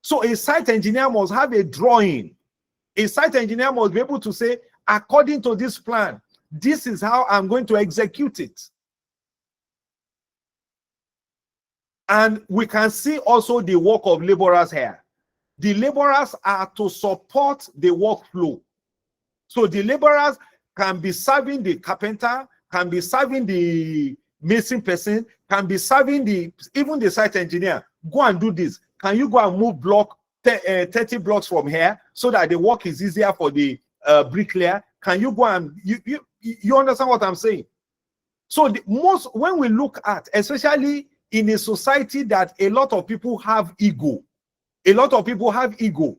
So a site engineer must have a drawing. A site engineer must be able to say, according to this plan, this is how I'm going to execute it. And we can see also the work of laborers here. The laborers are to support the workflow. So the laborers can be serving the carpenter, can be serving the mason person, can be serving even the site engineer. Go and do this. Can you go and move 30 blocks from here so that the work is easier for the bricklayer? Can you go and you understand what I'm saying? So when we look at, especially in a society that a lot of people have ego, a lot of people have ego.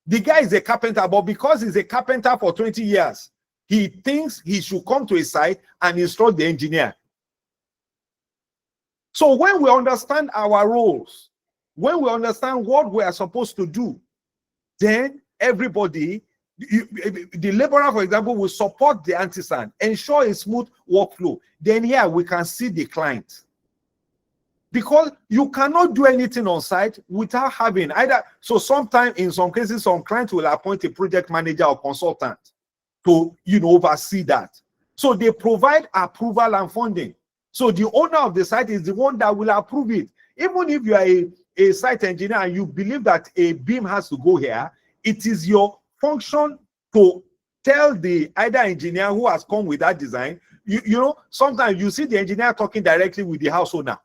The guy is a carpenter, but because he's a carpenter for 20 years, he thinks he should come to a site and instruct the engineer. So when we understand our roles, when we understand what we are supposed to do, then everybody, the laborer, for example, will support the artisan, ensure a smooth workflow. Then here we can see the client. Because you cannot do anything on site without having either. So sometimes, in some cases, some clients will appoint a project manager or consultant to, oversee that. So they provide approval and funding. So the owner of the site is the one that will approve it. Even if you are a site engineer and you believe that a beam has to go here, it is your function to tell the either engineer who has come with that design. Sometimes you see the engineer talking directly with the house owner.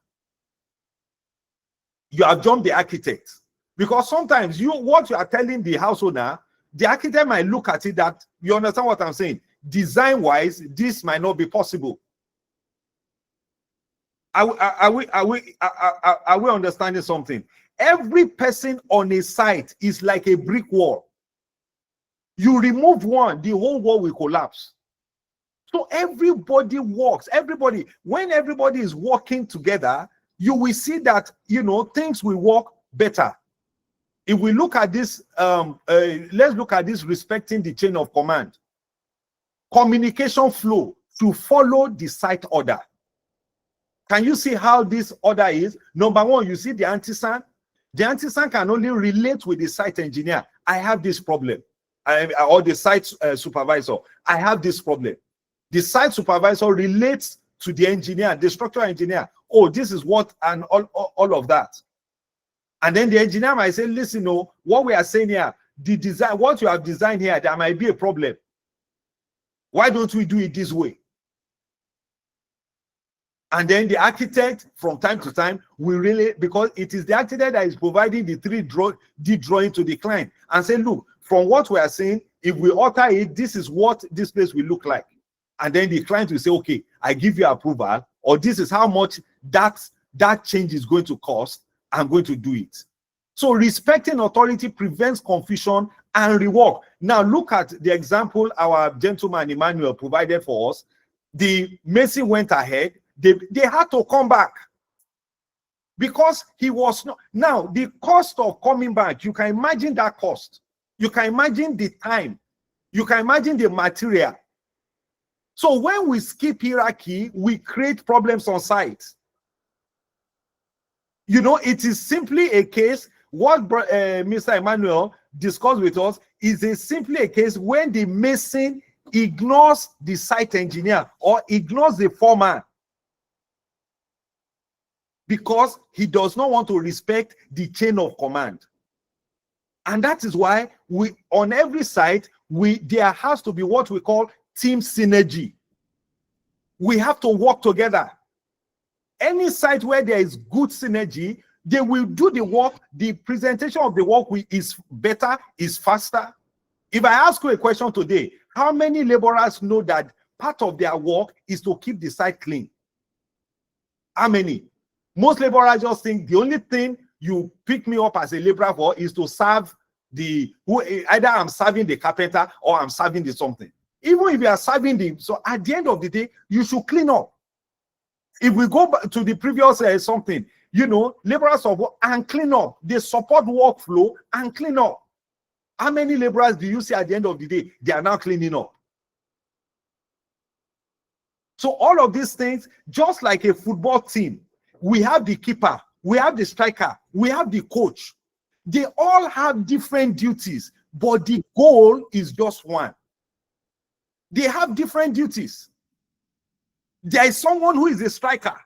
You have jumped the architect, because sometimes what you are telling the house owner, the architect might look at it that, you understand what I'm saying, design wise this might not be possible. Are we understanding something? Every person on a site is like a brick wall. You remove one, the whole wall will collapse. So everybody works. Everybody, when everybody is working together, you will see that, you know, things will work better. If we look at this, let's look at this respecting the chain of command. Communication flow to follow the site order. Can you see how this order is? Number one, you see the artisan. The artisan can only relate with the site engineer. I have this problem. Or the site supervisor. I have this problem. The site supervisor relates to the engineer, the structural engineer. Oh, this is what, and all of that. And then the engineer might say, listen, no, what we are saying here, the design, what you have designed here, there might be a problem. Why don't we do it this way? And then the architect, from time to time, will really, because it is the architect that is providing the drawing to the client, and say, look, from what we are saying, if we alter it, this is what this place will look like. And then the client will say, okay, I give you approval, or this is how much that change is going to cost. I'm going to do it. So respecting authority prevents confusion and rework. Now look at the example our gentleman Emmanuel provided for us. The mason went ahead. They had to come back because he was not. Now the cost of coming back, you can imagine that cost. You can imagine the time. You can imagine the material. So when we skip hierarchy, we create problems on site. You know, it is simply a case, what Mr. Emmanuel discussed with us is simply a case when the mason ignores the site engineer or ignores the foreman because he does not want to respect the chain of command. And that is why on every site, there has to be what we call team synergy. We have to work together. Any site where there is good synergy, they will do the work. The presentation of the work is better, is faster. If I ask you a question today, how many laborers know that part of their work is to keep the site clean? How many? Most laborers just think the only thing you pick me up as a laborer for is to serve either I'm serving the carpenter or I'm serving the something. Even if you are serving so at the end of the day, you should clean up. If we go back to the previous something, you know, laborers of work and clean up. They support workflow and clean up. How many laborers do you see at the end of the day? They are now cleaning up. So all of these things, just like a football team, we have the keeper, we have the striker, we have the coach. They all have different duties, but the goal is just one. They have different duties. There is someone who is the striker.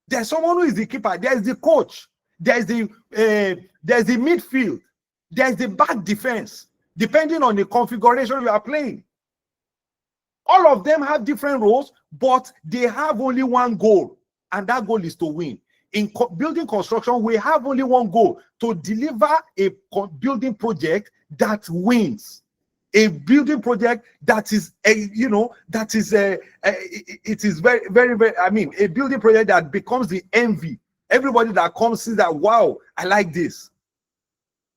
There's someone who is the keeper. There's the coach. There's the midfield. There's the back defense, depending on the configuration you are playing. All of them have different roles, but they have only one goal, and that goal is to win. In building construction, we have only one goal: to deliver a building project that wins. A building project that is, it is very, very, very, I mean, a building project that becomes the envy. Everybody that comes sees that, wow, I like this.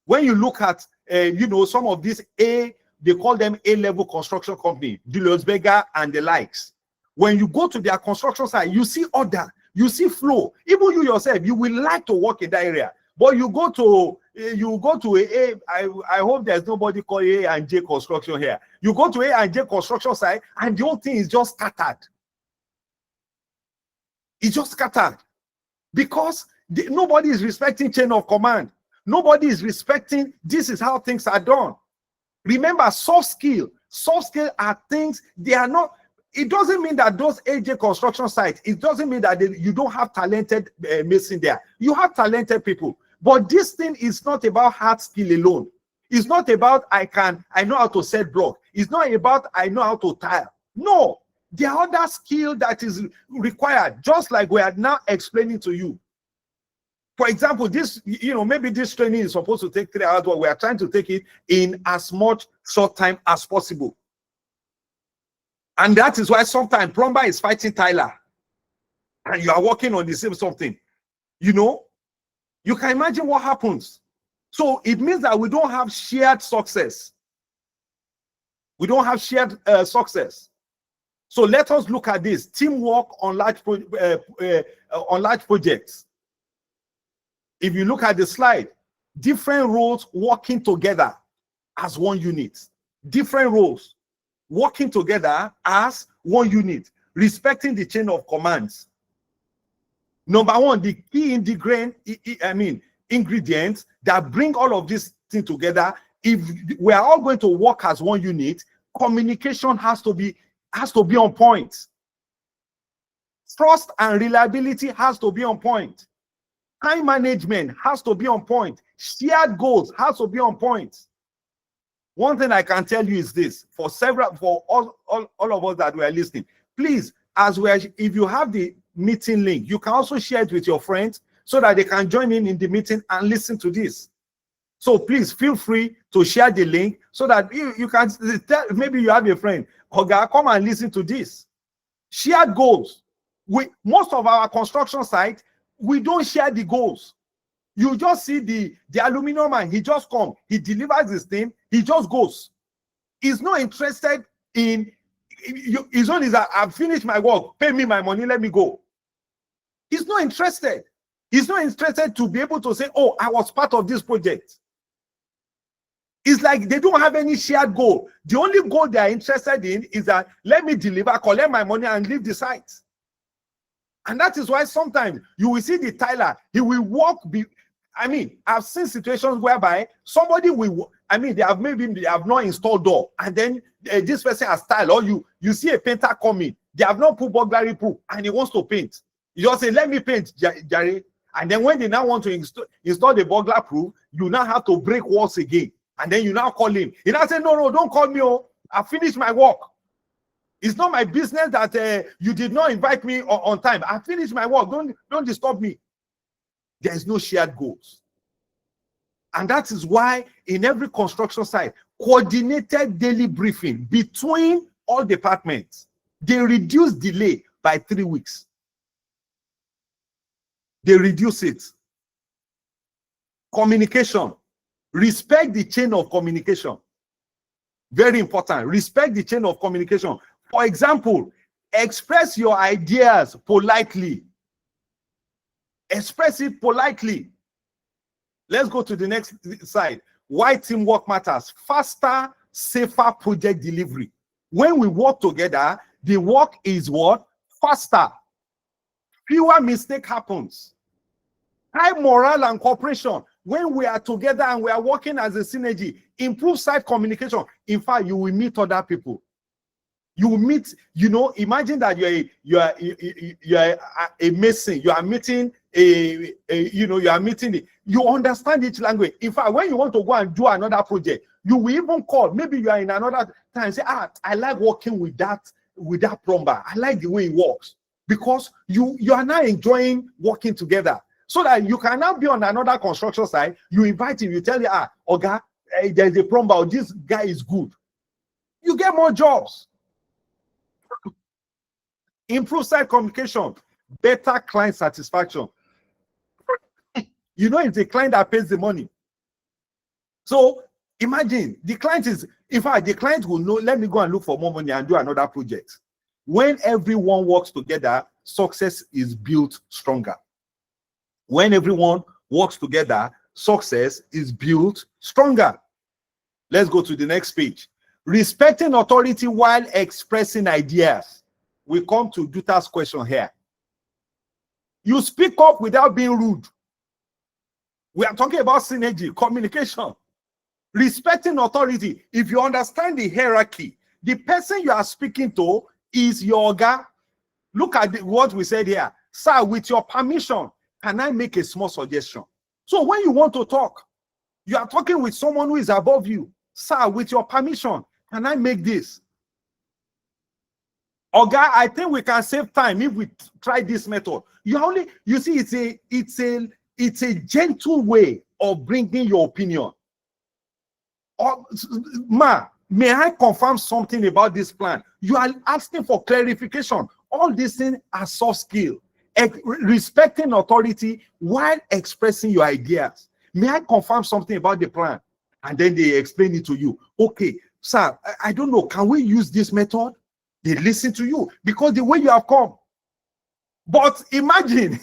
When you look at, some of these they call them A-level construction company, Julius Berger and the likes. When you go to their construction site, you see order, you see flow. Even you yourself, you will like to work in that area. But you go to I hope there's nobody called A and J construction here. You go to A and J construction site, and the whole thing is just scattered. It's just scattered because nobody is respecting chain of command. Nobody is respecting this is how things are done. Remember, soft skill are things, they are not. It doesn't mean that those AJ construction sites, it doesn't mean that you don't have talented mason there. You have talented people. But this thing is not about hard skill alone. It's not about I know how to set block. It's not about I know how to tile. No, there are other skill that is required, just like we are now explaining to you. For example, this, maybe this training is supposed to take 3 hours, but we are trying to take it in as much short time as possible. And that is why sometimes plumber is fighting Tyler, and you are working on the same something. You can imagine what happens. So it means that we don't have shared success. We don't have shared success. So let us look at this teamwork on large projects. If you look at the slide, different roles working together as one unit. Different roles working together as one unit, respecting the chain of commands. Number one, the key ingredients that bring all of this thing together. If we are all going to work as one unit, communication has to be on point. Trust and reliability has to be on point. Time management has to be on point. Shared goals has to be on point. One thing I can tell you is this: for all of us that were listening, please, if you have the meeting link, you can also share it with your friends so that they can join in the meeting and listen to this. So please feel free to share the link so that you can tell, maybe you have a friend, Oga, come and listen to this. Shared goals. Most of our construction sites, we don't share the goals. You just see the aluminum man, he just comes, he delivers his thing, he just goes. He's not interested in, his own is that I've finished my work, pay me my money, let me go. He's not interested. He's not interested to be able to say, oh, I was part of this project. It's like they don't have any shared goal. The only goal they are interested in is that let me deliver, collect my money, and leave the site. And that is why sometimes you will see the tiler, he will walk. I've seen situations whereby somebody will, they have not installed door, and then this person has tiled, or you see a painter coming, they have not put burglary proof, and he wants to paint. You just say, let me paint, Jerry. And then when they now want to install the burglar proof, you now have to break walls again. And then you now call him. He now say, no, don't call me. Oh, I finished my work. It's not my business that you did not invite me on time. I finished my work. Don't disturb me. There is no shared goals. And that is why in every construction site, coordinated daily briefing between all departments, they reduce delay by 3 weeks. They reduce it. Communication. Respect the chain of communication. Very important. Respect the chain of communication. For example, express your ideas politely. Express it politely. Let's go to the next side. Why teamwork matters. Faster, safer project delivery. When we work together, the work is what? Faster. Fewer mistake happens. High morale and cooperation. When we are together and we are working as a synergy, improve site communication. In fact, you will meet other people. You will meet, imagine that you are a mason. You are meeting you understand each language. In fact, when you want to go and do another project, you will even call. Maybe you are in another time, say, I like working with that plumber. I like the way he works. Because you are now enjoying working together. So that you can now be on another construction site, you invite him, you tell him, Oga, there's a plumber, this guy is good. You get more jobs. Improve site communication, better client satisfaction. It's the client that pays the money. So imagine the client will know, let me go and look for more money and do another project. When everyone works together, success is built stronger. When everyone works together, success is built stronger. Let's go to the next page. Respecting authority while expressing ideas. We come to Duta's question here. You speak up without being rude. We are talking about synergy, communication. Respecting authority. If you understand the hierarchy, the person you are speaking to is your Oga. Look at what we said here. Sir, with your permission, can I make a small suggestion? So when you want to talk, you are talking with someone who is above you. Sir, with your permission, can I make this? Oga, I think we can save time if we try this method. You see, it's a gentle way of bringing your opinion. May I confirm something about this plan? You are asking for clarification. All these things are soft skill. respecting authority while expressing your ideas. May I confirm something about the plan? And then they explain it to you. Okay, sir, I don't know. Can we use this method? They listen to you because the way you have come. But imagine,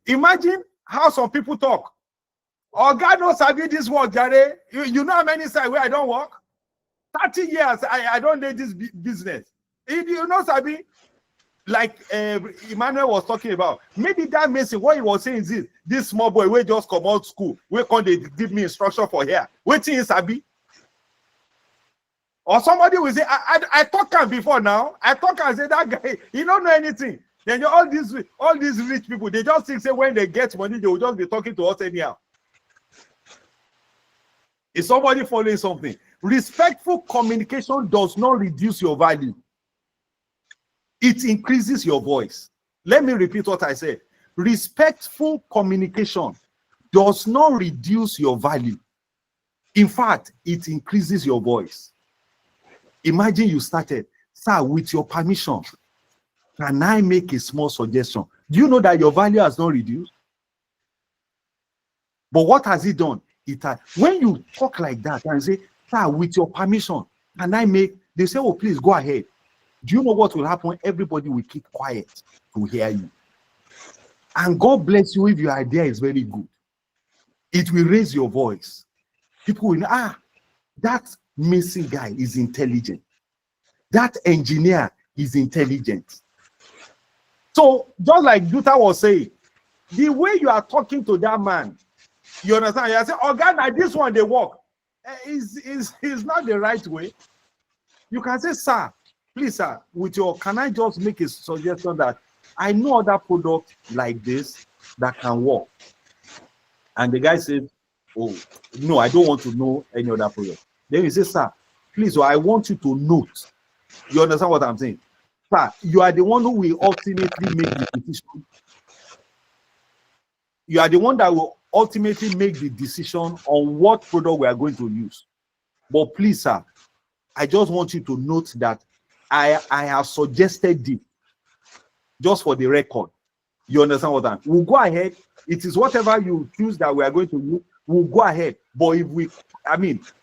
imagine how some people talk. Oh, God knows I did this work, Jare. You know how many sites where I don't work? 30 years, I don't need this business. You know, Sabi, like Emmanuel was talking about, maybe that message, what he was saying is this small boy will just come out school, where can they give me instruction for here? Waiting is Sabi. Or somebody will say, I talk him before now. I talk and say that guy, he don't know anything. Then all these rich people, they just think say when they get money, they will just be talking to us anyhow. Is somebody following something? Respectful communication does not reduce your value. It increases your voice. Let me repeat what I said. Respectful communication does not reduce your value. In fact, it increases your voice. Imagine you started, sir, with your permission, can I make a small suggestion? Do you know that your value has not reduced? But what has it done? It has, when you talk like that and say, sir, with your permission, can I make, they say, oh, please go ahead. Do you know what will happen? Everybody will keep quiet to hear you. And God bless you if your idea is very good. It will raise your voice. People will know, that missing guy is intelligent. That engineer is intelligent. So, just like Duta was saying, the way you are talking to that man, you understand? You say, oh God, now this one they work. Is not the right way. You can say, sir, please, sir, can I just make a suggestion that I know other products like this that can work? And the guy said, oh, no, I don't want to know any other product. Then he says, sir, please, I want you to note. You understand what I'm saying? Sir, you are the one who will ultimately make the decision. You are the one that will ultimately make the decision on what product we are going to use. But please, sir, I just want you to note that I have suggested it just for the record. You understand what I'm saying? We'll go ahead. It is whatever you choose that we are going to use. We'll go ahead. But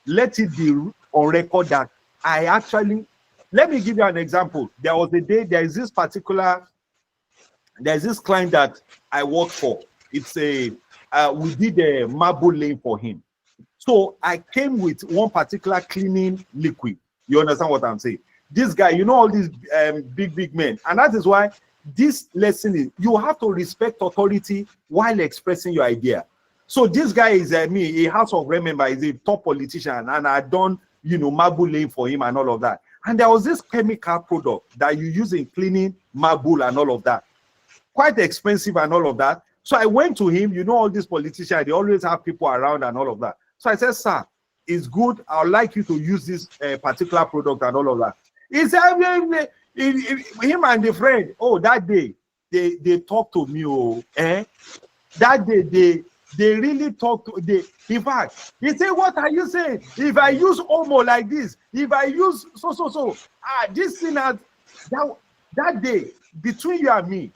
let it be on record that I actually, let me give you an example. There was a day, there's this client that I work for. It's we did a marble lane for him. So I came with one particular cleaning liquid. You understand what I'm saying? This guy, you know, all these big men. And that is why this lesson is, you have to respect authority while expressing your idea. So this guy is a House of Rep member, is a top politician, and I done, marble lane for him and all of that. And there was this chemical product that you use in cleaning marble and all of that. Quite expensive and all of that. So I went to him, all these politicians, they always have people around and all of that. So I said, sir, it's good. I would like you to use this particular product and all of that. He said, him and the friend, that day, they talked to me. That day, they really talked to, in fact, he said, what are you saying? If I use Omo like this, if I use this thing, that day, between you and me,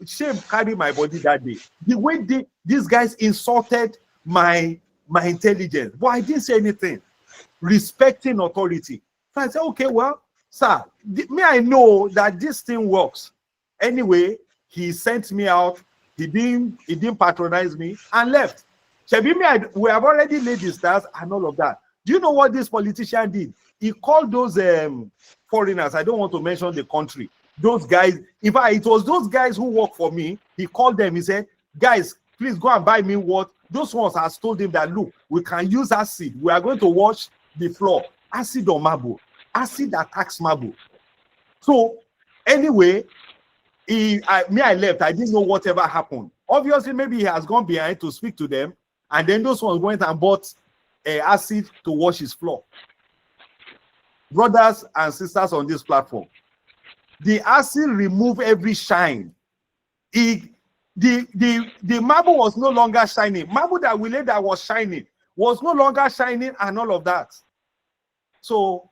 shame carry my body that day. The way these guys insulted my intelligence, but I didn't say anything. Respecting authority. So I said, okay, well, sir, I know that this thing works. Anyway, he sent me out. He didn't patronize me and left. Shebi, we have already laid the stars and all of that. Do you know what this politician did? He called those foreigners. I don't want to mention the country. Those guys, in fact, it was those guys who work for me. He called them. He said, guys, please go and buy me what? Those ones has told him that, look, we can use acid. We are going to wash the floor. Acid on marble. Acid attacks marble. So, anyway, I left. I didn't know whatever happened. Obviously, maybe he has gone behind to speak to them. And then those ones went and bought acid to wash his floor. Brothers and sisters on this platform, the acid removed every shine. The marble was no longer shining. Marble that we laid that was shining was no longer shining and all of that. So,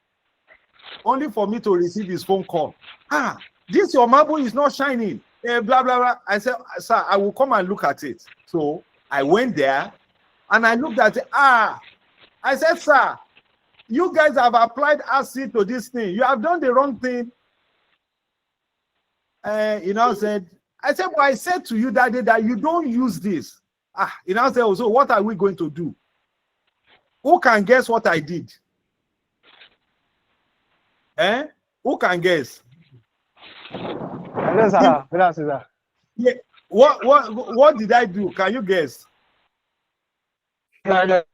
only for me to receive his phone call. This your marble is not shining. blah, blah, blah. I said, sir, I will come and look at it. So I went there and I looked at it. I said, sir, you guys have applied acid to this thing. You have done the wrong thing. Said, I said, but I said to you that day that you don't use this. Said, oh, so what are we going to do? Who can guess what I did? Who can guess? Hello, sir. Good afternoon, sir. Yeah. What did I do? Can you guess? The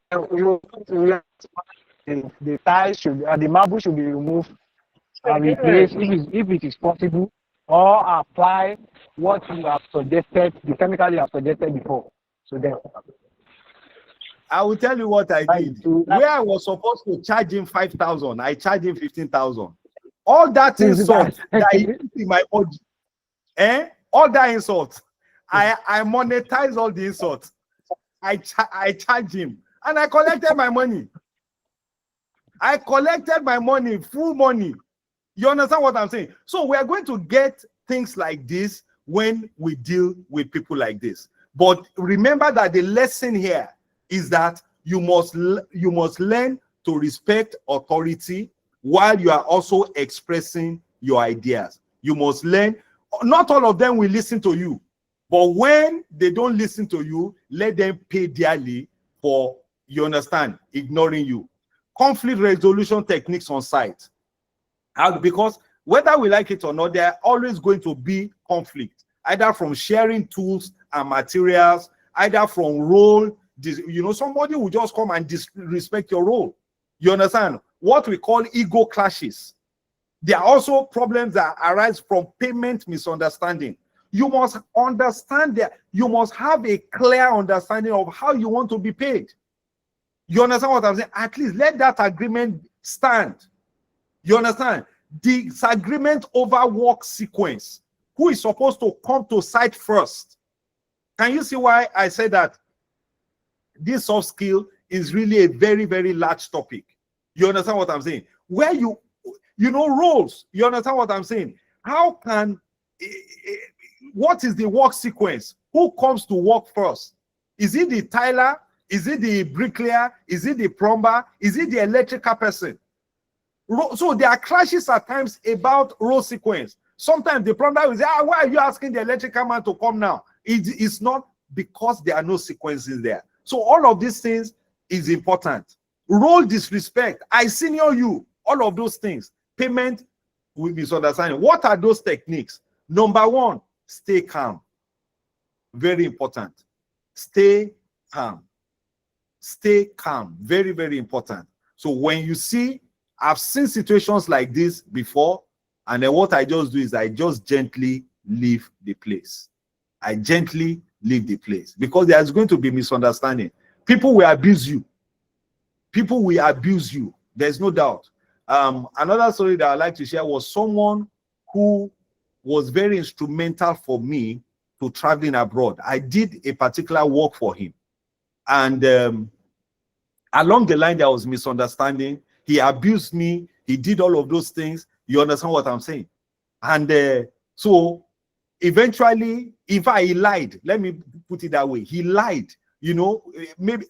tiles should, the marble should be removed and replaced if it is possible, or apply what you have suggested, the chemical you have suggested before. So then, I will tell you what I did. Where I was supposed to charge him 5,000, I charged him 15,000. All that insult that he put in my body, all that insult, I monetize all the insults. I charge him and I collected my money. I collected my money, full money. You understand what I'm saying? So we are going to get things like this when we deal with people like this. But remember that the lesson here is that you must learn to respect authority while you are also expressing your ideas. You must learn. Not all of them will listen to you, but when they don't listen to you, let them pay dearly for, you understand, ignoring you. Conflict resolution techniques on site. Because whether we like it or not, there are always going to be conflict, either from sharing tools and materials, either from role. Somebody will just come and disrespect your role. You understand? What we call ego clashes. There are also problems that arise from payment misunderstanding. You must understand that you must have a clear understanding of how you want to be paid. You understand what I'm saying? At least let that agreement stand. You understand? Disagreement over work sequence. Who is supposed to come to site first? Can you see why I said that this soft skill is really a very, very large topic? You understand what I'm saying? Where roles. You understand what I'm saying? How can, what is the work sequence? Who comes to work first? Is it the tiler? Is it the bricklayer? Is it the plumber? Is it the electrical person? So there are clashes at times about role sequence. Sometimes the plumber will say, why are you asking the electrical man to come now? It's not because there are no sequences there. So all of these things is important. Role disrespect. I senior you. All of those things. Payment with misunderstanding. What are those techniques? Number one, stay calm. Very important. Stay calm. Stay calm. Very, very important. So when you see, I've seen situations like this before, and then what I just do is I just gently leave the place. I gently leave the place because there's going to be misunderstanding. People will abuse you. People will abuse you. There's no doubt. Another story that I'd like to share was someone who was very instrumental for me to traveling abroad. I did a particular work for him. And along the line, there was misunderstanding. He abused me. He did all of those things. You understand what I'm saying? And so eventually, in fact, he lied. Let me put it that way. He lied. Maybe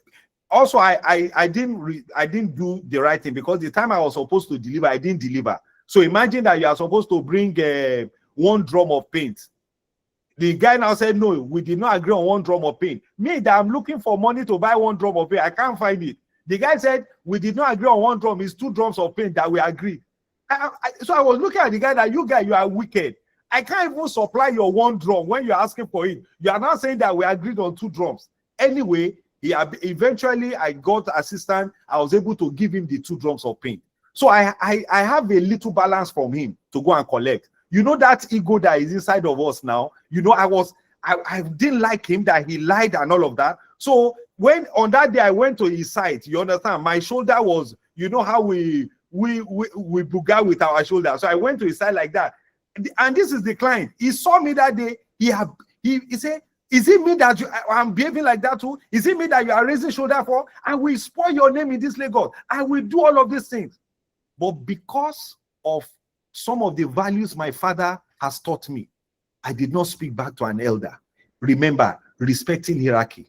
also I didn't do the right thing because the time I was supposed to deliver, I didn't deliver. So imagine that you are supposed to bring 1 drum of paint. The guy now said, no, we did not agree on 1 drum of paint. Me, that I'm looking for money to buy 1 drum of paint, I can't find it. The guy said, we did not agree on 1 drum. It's 2 drums of paint that we agreed. So I was looking at the guy that, you are wicked. I can't even supply your 1 drum when you're asking for it. You are not saying that we agreed on 2 drums. Anyway, eventually I got assistant. I was able to give him the 2 drums of paint. So I have a little balance from him to go and collect. That ego that is inside of us now, I didn't like him that he lied and all of that. So when on that day I went to his site, you understand, my shoulder was, how we booga with our shoulder. So I went to his side like that. And this is the client. He saw me that day. He said, is it me that I'm behaving like that too? Is it me that you are raising shoulder for? I will spoil your name in this Lagos. I will do all of these things. But because of some of the values my father has taught me, I did not speak back to an elder. Remember, respecting hierarchy.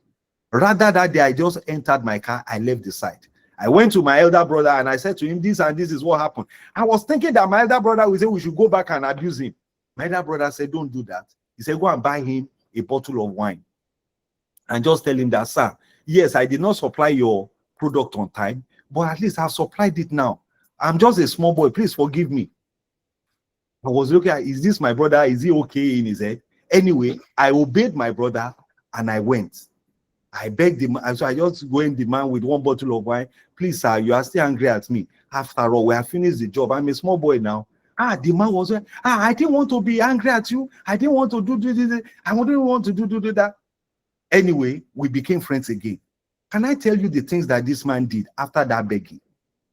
Rather that day, I just entered my car, I left the site. I went to my elder brother and I said to him, this and this is what happened. I was thinking that my elder brother would say we should go back and abuse him. My elder brother said, don't do that. He said, go and buy him a bottle of wine. And just tell him that, sir, yes, I did not supply your product on time, but at least I've supplied it now. I'm just a small boy. Please forgive me. I was looking at, is this my brother? Is he okay in his head? Anyway, I obeyed my brother and I went. I begged him, and so I just go in the man with one bottle of wine. Please, sir, you are still angry at me. After all, we have finished the job. I'm a small boy now. The man was, I didn't want to be angry at you. I didn't want to do this. I didn't want to do that. Anyway, we became friends again. Can I tell you the things that this man did after that begging?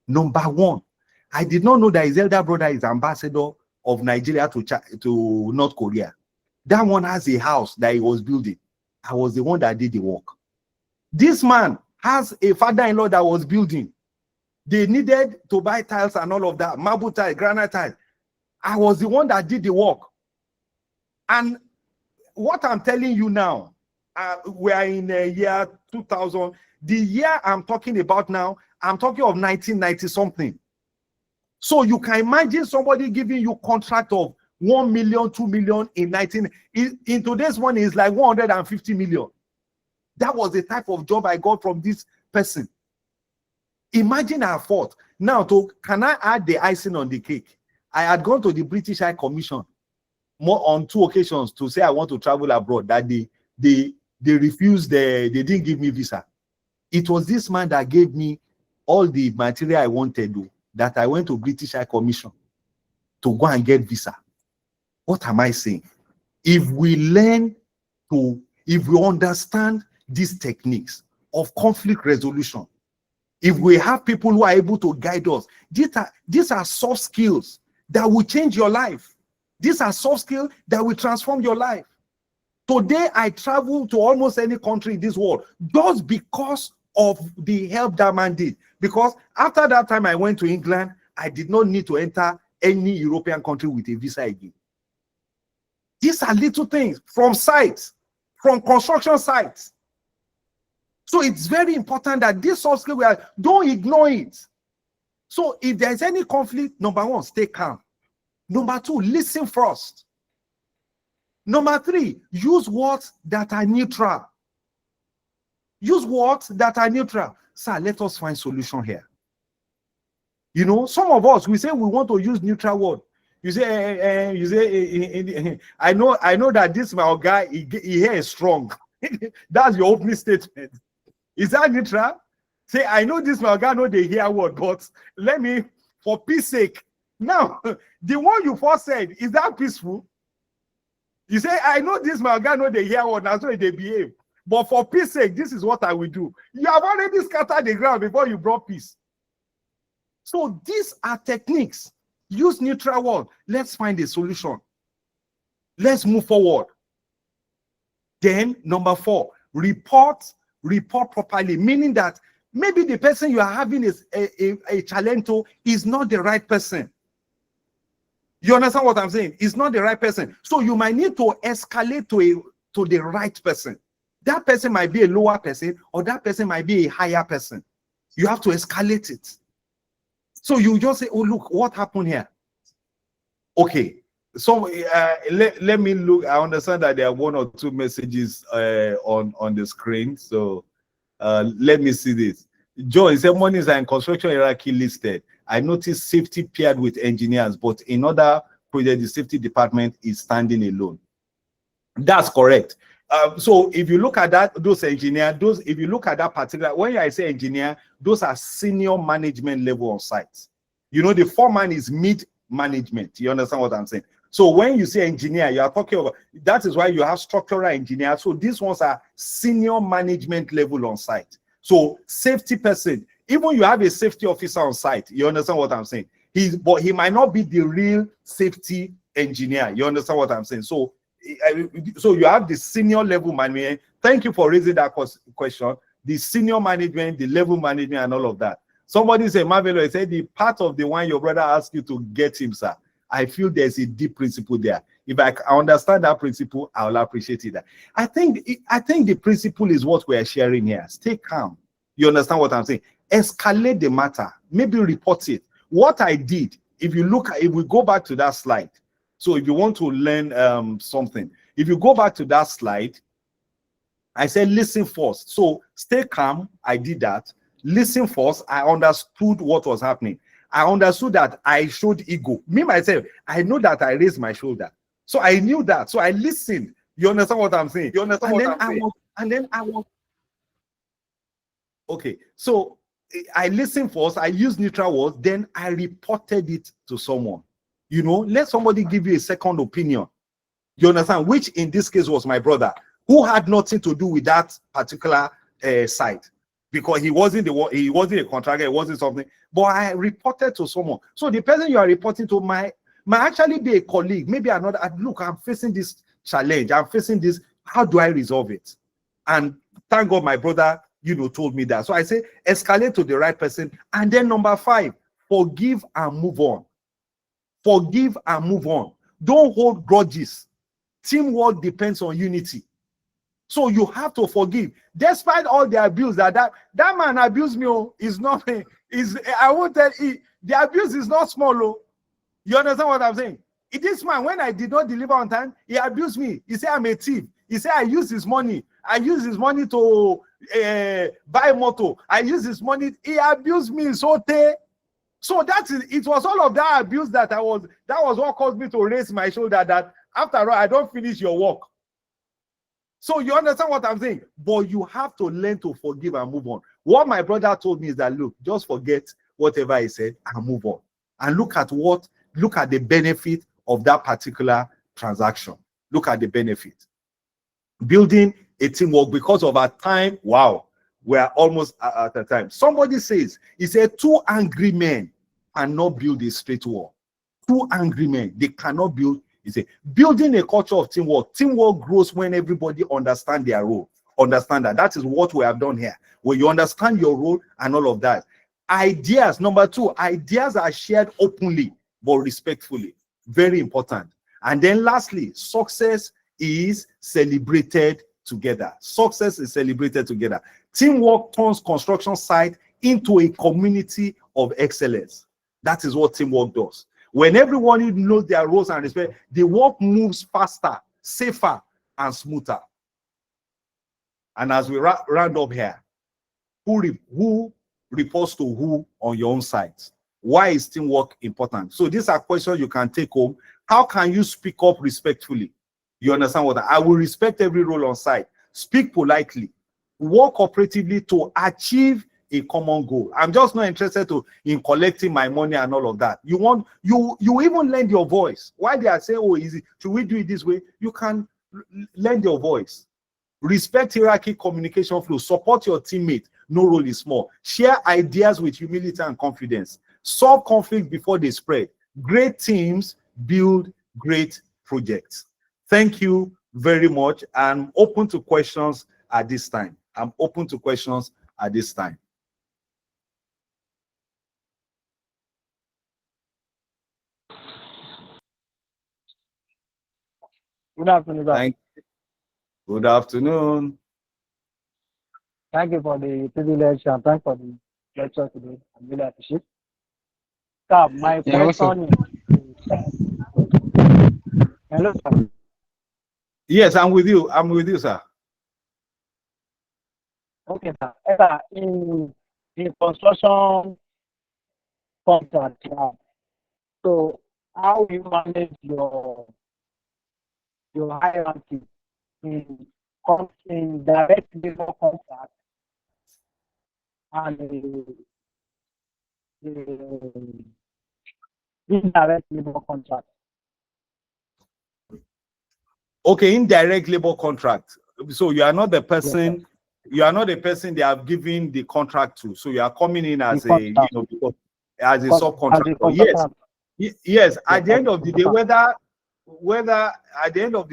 Number one, I did not know that his elder brother is ambassador of Nigeria to North Korea. That one has a house that he was building. I was the one that did the work. This man has a father-in-law that was building. They needed to buy tiles and all of that, marble tiles, granite tiles. I was the one that did the work. And what I'm telling you now, we are in the year 2000. The year I'm talking about now, I'm talking of 1990 something. So you can imagine somebody giving you contract of 1 million, 2 million in today's money is like 150 million. That was the type of job I got from this person. Imagine our fault. Now, can I add the icing on the cake? I had gone to the British High Commission on 2 occasions to say I want to travel abroad. That they refused. They didn't give me visa. It was this man that gave me all the material I wanted to. That I went to British High Commission to go and get visa. What am I saying? If we understand these techniques of conflict resolution, if we have people who are able to guide us, these are soft skills that will change your life. These are soft skills that will transform your life. Today, I travel to almost any country in this world just because of the help that man did. Because after that time I went to England, I did not need to enter any European country with a visa again. These are little things from sites, from construction sites. So it's very important that this soft skill, don't ignore it. So if there's any conflict, number one, stay calm. Number two, listen first. Number three, use words that are neutral. Use words that are neutral. Sir, let us find solution here. You know, some of us, we say we want to use neutral word. You say, I know that this my guy, he here is strong. That's your opening statement. Is that neutral? Say, I know this my guy know they hear word, but let me, for peace sake. Now, the one you first said, is that peaceful? You say, I know this my guy know they hear word, that's why they behave. But for peace sake, this is what I will do. You have already scattered the ground before you brought peace. So these are techniques. Use neutral word. Let's find a solution. Let's move forward. Then, number 4, report properly, meaning that maybe the person you are having is a challenge to is not the right person. You understand what I'm saying? It's not the right person. So you might need to escalate to the right person. That person might be a lower person, or that person might be a higher person. You have to escalate it. So you just say, oh, look, what happened here? Okay. So let me look. I understand that there are 1 or 2 messages on the screen. So let me see this. John said, monies are in construction hierarchy listed. I noticed safety paired with engineers, but in other projects, the safety department is standing alone. That's correct. So if you look at that, those engineers, if you look at that particular, when I say engineer, those are senior management level on site. You know, the foreman is mid-management. You understand what I'm saying? So when you say engineer, you are talking about, that is why you have structural engineers. So these ones are senior management level on site. So safety person, even you have a safety officer on site, you understand what I'm saying? But he might not be the real safety engineer. You understand what I'm saying? So you have the senior level management. Thank you for raising that question. The senior management, the level management, and all of that. Somebody said, Marvelo, said the part of the one your brother asked you to get him, sir. I feel there's a deep principle there. if I understand that principle, I will appreciate it. I think the principle is what we are sharing here. Stay calm. You understand what I'm saying? Escalate the matter. Maybe report it. What I did, if we go back to that slide. So if you want to learn something, if you go back to that slide, I said listen first. So stay calm. I did that. Listen first. I understood what was happening. I understood that I showed ego. Me, myself, I know that I raised my shoulder. So I knew that. So I listened. You understand what I'm saying? And then I was okay. So I listened first. I used neutral words. Then I reported it to someone. You know, let somebody give you a second opinion. You understand? Which in this case was my brother, who had nothing to do with that particular site, because he wasn't a contractor, he wasn't something. But I reported to someone. So the person you are reporting to might actually be a colleague, maybe another. Look, I'm facing this challenge. I'm facing this. How do I resolve it? And thank God my brother, told me that. So I say escalate to the right person. And then number 5, forgive and move on. Forgive and move on. Don't hold grudges. Teamwork depends on unity. So you have to forgive, despite all the abuse that man abused me. Is not I won't tell you, the abuse is not small. Oh. You understand what I'm saying? This man, when I did not deliver on time, he abused me. He said I'm a thief. He said I use his money. I use his money to buy motor. I use his money. He abused me so it was all of that abuse that was what caused me to raise my shoulder, that after all, I don't finish your work. So you understand what I'm saying? But you have to learn to forgive and move on. What my brother told me is that, look, just forget whatever he said and move on. And look at the benefit of that particular transaction. Look at the benefit. Building a teamwork because of our time. Wow, we're almost at the time. Somebody says, he said, 2 angry men cannot build a straight wall. 2 angry men, they cannot build. He said, building a culture of teamwork. Teamwork grows when everybody understands their role. Understand that. That is what we have done here. When you understand your role and all of that. Ideas, number 2, ideas are shared openly but respectfully. Very important. And then lastly, success is celebrated together. Success is celebrated together. Teamwork turns construction site into a community of excellence. That is what teamwork does. When everyone knows their roles and respect, the work moves faster, safer, and smoother. And as we round up here, who reports to who on your own site? Why is teamwork important? So these are questions you can take home. How can you speak up respectfully? You understand what I will respect every role on site. Speak politely. Work cooperatively to achieve a common goal. I'm just not interested in collecting my money and all of that. You even lend your voice. Why they are saying, oh, should we do it this way? You can lend your voice. Respect hierarchy, communication flow. Support your teammate. No role is small. Share ideas with humility and confidence. Solve conflict before they spread. Great teams build great projects. Thank you very much. I'm open to questions at this time. Good afternoon. Good afternoon. Thank you for the privilege and thank for the lecture today. I really appreciate it. So my question is, hello, sir. Yes, I'm with you. Sir. Okay, sir. In construction contract, so how you manage your hierarchy in direct labor contract and indirect labor contract? Okay, indirect labor contract. So you are not the person. Yes, you are not the person they have given the contract to. So you are coming in as as a subcontractor. Yes. At the end of the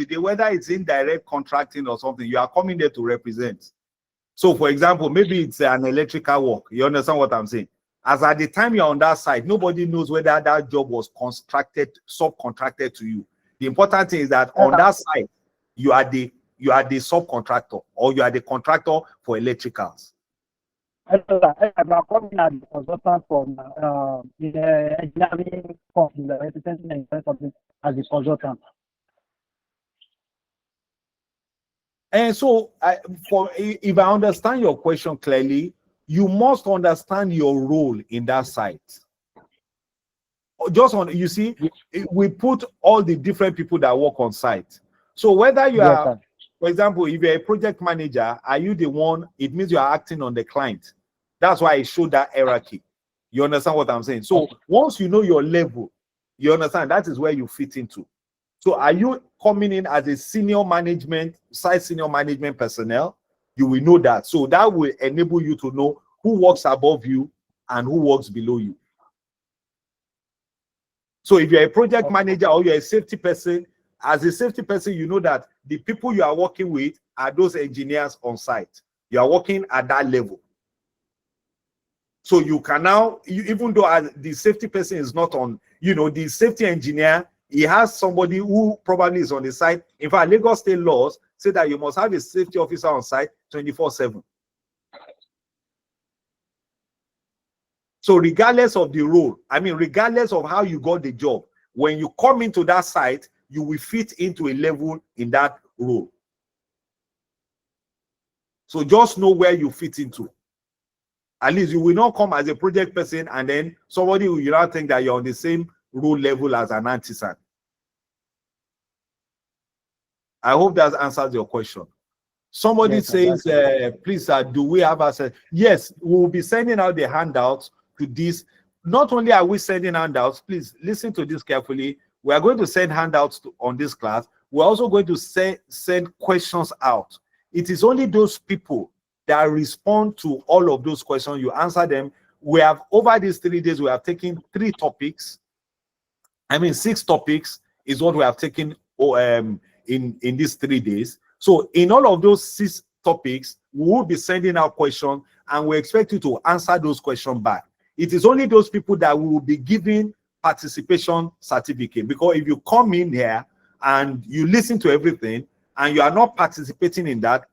day, whether it's indirect contracting or something, you are coming there to represent. So, for example, maybe it's an electrical work. You understand what I'm saying? As at the time you're on that side, nobody knows whether that job was subcontracted to you. The important thing is that on that site, you are the subcontractor, or you are the contractor for electricals. I'm coming as a consultant from the engineering company, representing the engineering company as a consultant. And so, if I understand your question clearly, you must understand your role in that site. Just on, you see, we put all the different people that work on site. So whether you are, Sir. for example, if you're a project manager, are you the one? It means you are acting on the client. That's why I showed that hierarchy. You understand what I'm saying? So once you know your level, you understand that is where you fit into. So are you coming in as a senior management, senior management personnel? You will know that. So that will enable you to know who works above you and who works below you. So if you're a project manager or you're a safety person, as a safety person, you know that the people you are working with are those engineers on site. You are working at that level. So you can now, even though as the safety person is not on, the safety engineer, he has somebody who probably is on the site. In fact, Lagos state laws say that you must have a safety officer on site 24/7. So regardless of the role, regardless of how you got the job, when you come into that site, you will fit into a level in that role. So just know where you fit into. At least you will not come as a project person and then somebody will not think that you're on the same role level as an artisan. I hope that answers your question. Somebody says, please, do we have access? Yes, we'll be sending out the handouts to this. Not only are we sending handouts, please listen to this carefully. We are going to send handouts on this class. We're also going to send questions out. It is only those people that respond to all of those questions, you answer them. We have, over these 3 days, we have taken 3 topics. 6 topics is what we have taken in these 3 days. So in all of those 6 topics, we will be sending out questions, and we expect you to answer those questions back. It is only those people that we will be giving participation certificate, because if you come in here and you listen to everything and you are not participating in that,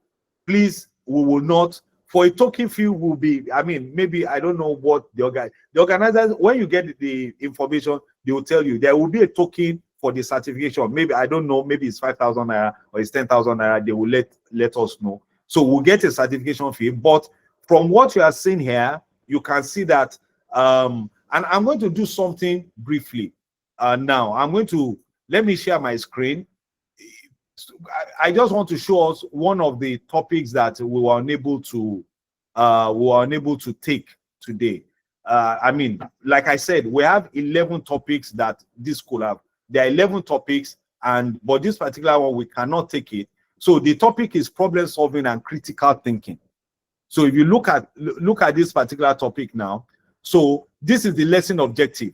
please, we will not. For a token fee will be, maybe, I don't know what the organizers, when you get the information, they will tell you there will be a token for the certification. Maybe, I don't know, maybe it's 5,000 naira or it's 10,000 naira. They will let us know. So we'll get a certification fee. But from what you are seeing here, you can see that, and I'm going to do something briefly. Now, let me share my screen. I just want to show us one of the topics that we were unable to take today. Like I said, we have 11 topics that this could have. There are 11 topics, but this particular one, we cannot take it. So the topic is problem solving and critical thinking. So if you look at this particular topic now, so this is the lesson objective.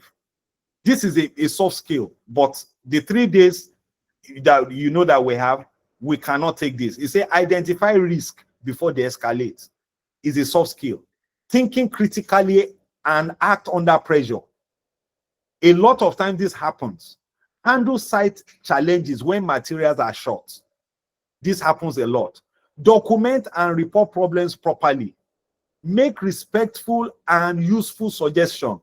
This is a soft skill, but the 3 days that that we cannot take this. It says identify risk before they escalate. Is a soft skill. Thinking critically and act under pressure. A lot of times this happens. Handle site challenges when materials are short. This happens a lot. Document and report problems properly. Make respectful and useful suggestions.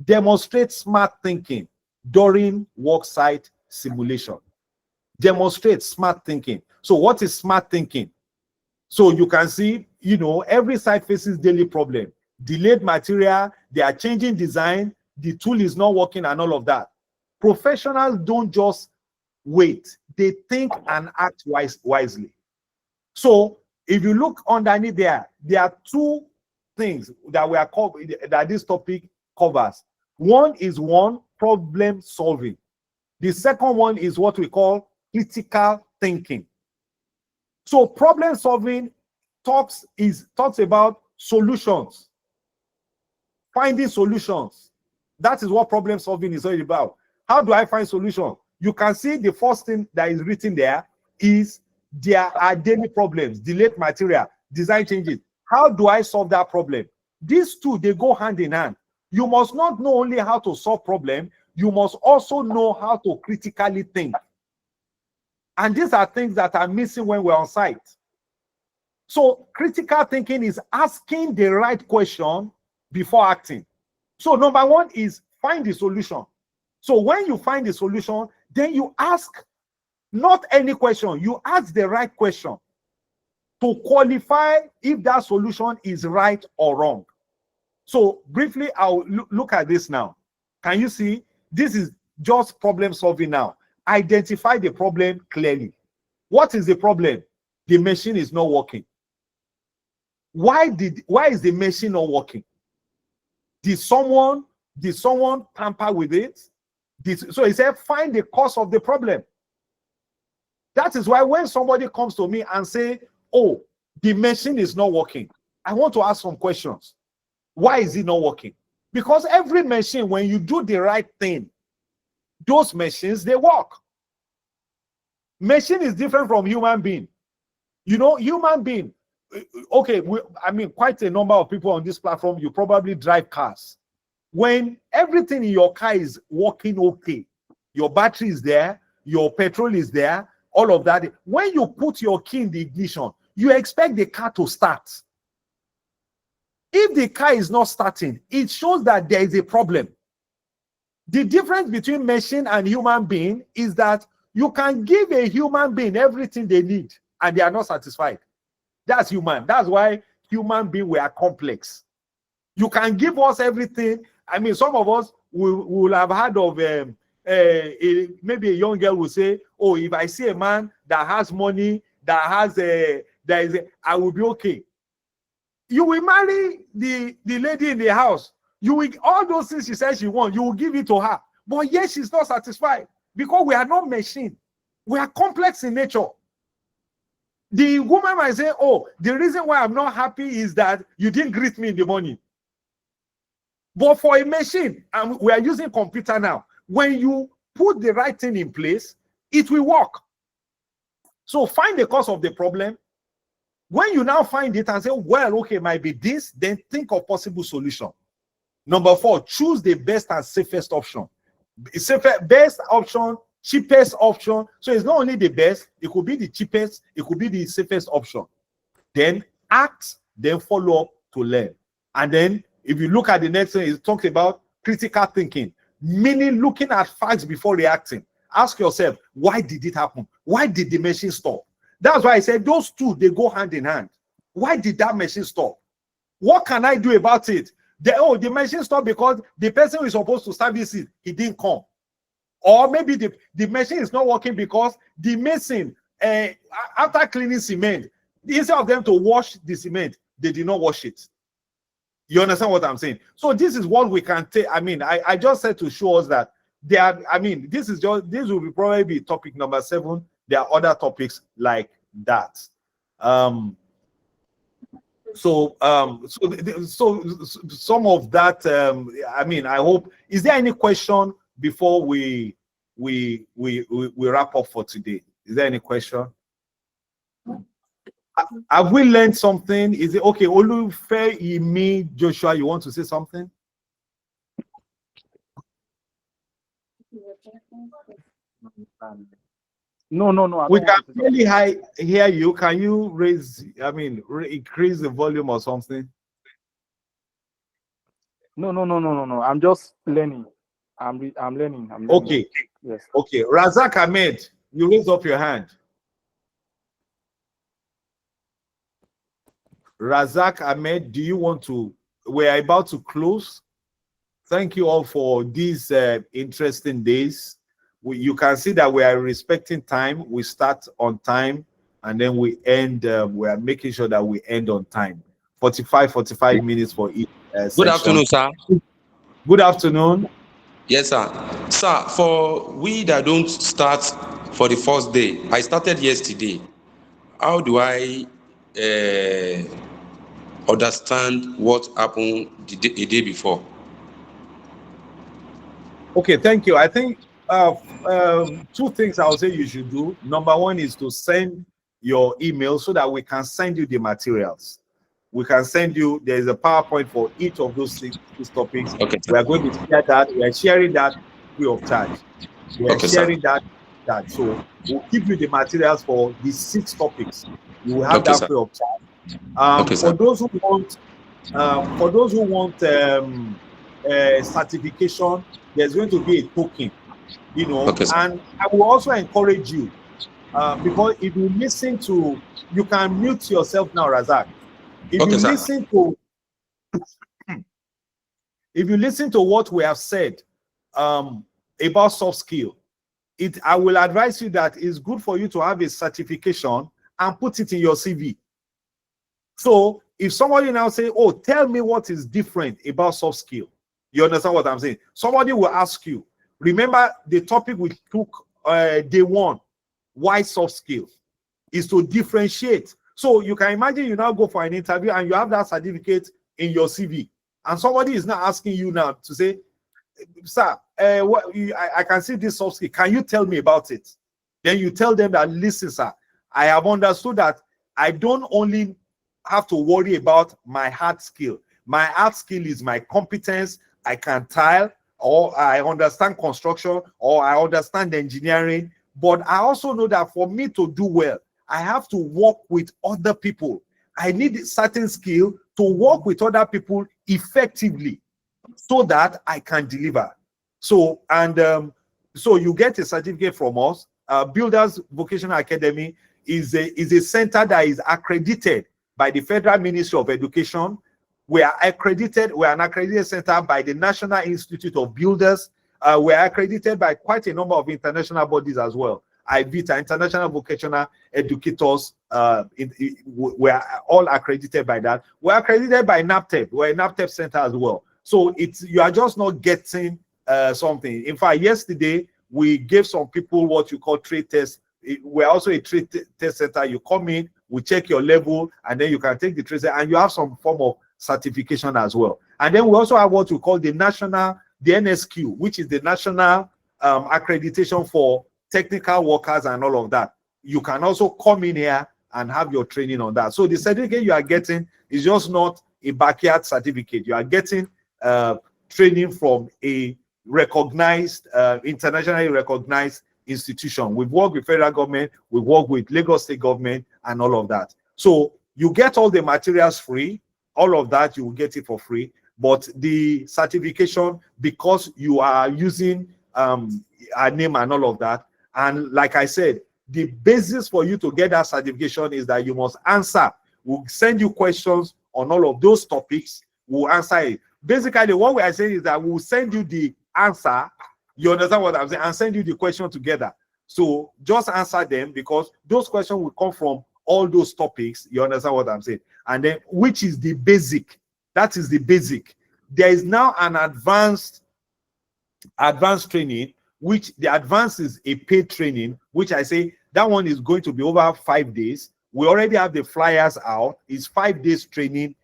Demonstrate smart thinking during worksite simulation. Demonstrate smart thinking. So what is smart thinking? So you can see, every site faces daily problem. Delayed material, they are changing design, the tool is not working and all of that. Professionals don't just wait. They think and act wisely. So if you look underneath there are 2 things that this topic covers. One is problem solving. The second one is what we call critical thinking. So problem solving talks about solutions, finding solutions. That is what problem solving is all about. How do I find solution? You can see the first thing that is written there is there are daily problems, delayed material, design changes. How do I solve that problem? These 2, they go hand in hand. You must not know only how to solve problem, you must also know how to critically think. And these are things that are missing when we're on site. So critical thinking is asking the right question before acting. So number one is find the solution. So when you find the solution, then you ask not any question, you ask the right question to qualify if that solution is right or wrong. So briefly, I'll look at this now. Can you see? This is just problem solving now. Identify the problem clearly. What is the problem? The machine is not working. Why is the machine not working? Did someone tamper with it? So he said, find the cause of the problem. That is why when somebody comes to me and say, oh, the machine is not working, I want to ask some questions. Why is it not working? Because every machine, when you do the right thing, those machines, they work. Machine is different from human being. You know, human being, okay, I mean, quite a number of people on this platform, you probably drive cars. When everything in your car is working okay, your battery is there, your petrol is there, all of that. When you put your key in the ignition, you expect the car to start. If the car is not starting, it shows that there is a problem. The difference between machine and human being is that you can give a human being everything they need and they are not satisfied. That's human. That's why human beings were complex. You can give us everything. I mean, some of us will have heard of maybe a young girl will say, oh, if I see a man that has money, I will be okay. You will marry the lady in the house. You will, all those things she says she wants, you will give it to her. But yet she's not satisfied because we are not machine. We are complex in nature. The woman might say, oh, the reason why I'm not happy is that you didn't greet me in the morning. But for a machine, and we are using computer now, when you put the right thing in place, it will work. So find the cause of the problem. When you now find it and say, well, okay, might be this, then think of possible solution. Number 4, choose the best and safest option. Best option, cheapest option. So it's not only the best, it could be the cheapest, it could be the safest option. Then act, then follow up to learn. And then if you look at the next thing, it talks about critical thinking, meaning looking at facts before reacting. Ask yourself, why did it happen? Why did the machine stop? That's why I said those two, they go hand in hand. Why did that machine stop? What can I do about it? The machine stopped because the person who is supposed to service it, he didn't come. Or maybe the machine is not working because the mason, after cleaning cement, instead of them to wash the cement, they did not wash it. You understand what I'm saying? So this is what we can take. I mean, I just said to show us that there are, I mean, this will be probably be topic number 7. There are other topics like that. So some of that, I mean, I hope, is there any question before we wrap up for today? Is there any question? Have we learned something? Is it okay? Olufe, Imi, Joshua, you want to say something? No. We can really hear you. Can you raise, I mean, increase the volume or something? No. I'm just learning. I'm learning. Okay. Yes. Okay. Razak Ahmed, you raise up your hand. Razak Ahmed, do you want to? We're about to close. Thank you all for these interesting days. You can see that we are respecting time. We start on time and then we end. We are making sure that we end on time. 45 minutes for each Good afternoon, sir. Good afternoon. Yes, sir. Sir, for we that don't start for the first day, I started yesterday. How do I understand what happened the day before? Okay, thank you. I think 2 things I would say you should do. Number 1 is to send your email so that we can send you the materials. We can send you, there's a PowerPoint for each of those 6 topics. Okay, we are going to share that. We are sharing that free of charge. We are sharing that that. So we'll give you the materials for the 6 topics. You will have Okay, that sir. free of charge. Okay, For sir. those who want certification, there's going to be a token, you know. Okay, sir. And I will also encourage you, because if you listen to, you can mute yourself now, Razak. If Okay, you sir. listen to what we have said about soft skill, I will advise you that it's good for you to have a certification and put it in your CV. So if somebody now say, oh, tell me what is different about soft skill, you understand what I'm saying? Somebody will ask you, remember the topic we took day 1, why soft skill is to differentiate. So you can imagine you now go for an interview and you have that certificate in your CV, and somebody is now asking you now to say, sir, I can see this soft skill. Can you tell me about it? Then you tell them that, listen, sir, I have understood that I don't only have to worry about my hard skill. My hard skill is my competence. I can tile, or I understand construction, or I understand engineering. But I also know that for me to do well, I have to work with other people. I need a certain skill to work with other people effectively, so that I can deliver. So, and so you get a certificate from us. Builders Vocational Academy is a center that is accredited by the Federal Ministry of Education. We are an accredited center by the National Institute of Builders. We are accredited by quite a number of international bodies as well. IVITA, International Vocational Educators, we are all accredited by that. We're accredited by NAPTEP. We're a NAPTEP center as well. So you are just not getting something. In fact, yesterday we gave some people what you call trade test. We're also a trade test center. You come in, we check your level, and then you can take the trade, and you have some form of certification as well. And then we also have what we call the NSQ, which is the national accreditation for technical workers and all of that. You can also come in here and have your training on that. So the certificate you are getting is just not a backyard certificate. You are getting training from a recognized, internationally recognized institution. We've worked with federal government, we've worked with Lagos State government, and all of that. So you get all the materials free. All of that, you will get it for free. But the certification, because you are using a name and all of that, and like I said, the basis for you to get that certification is that you must answer. We'll send you questions on all of those topics. We'll answer it. Basically, what we are saying is that we'll send you the answer. You understand what I'm saying? And send you the question together. So just answer them, because those questions will come from all those topics. You understand what I'm saying? And then, which is the basic. That is the basic. There is now an advanced training, which the advanced is a paid training, which I say that one is going to be over 5 days. We already have the flyers out. It's 5 days training.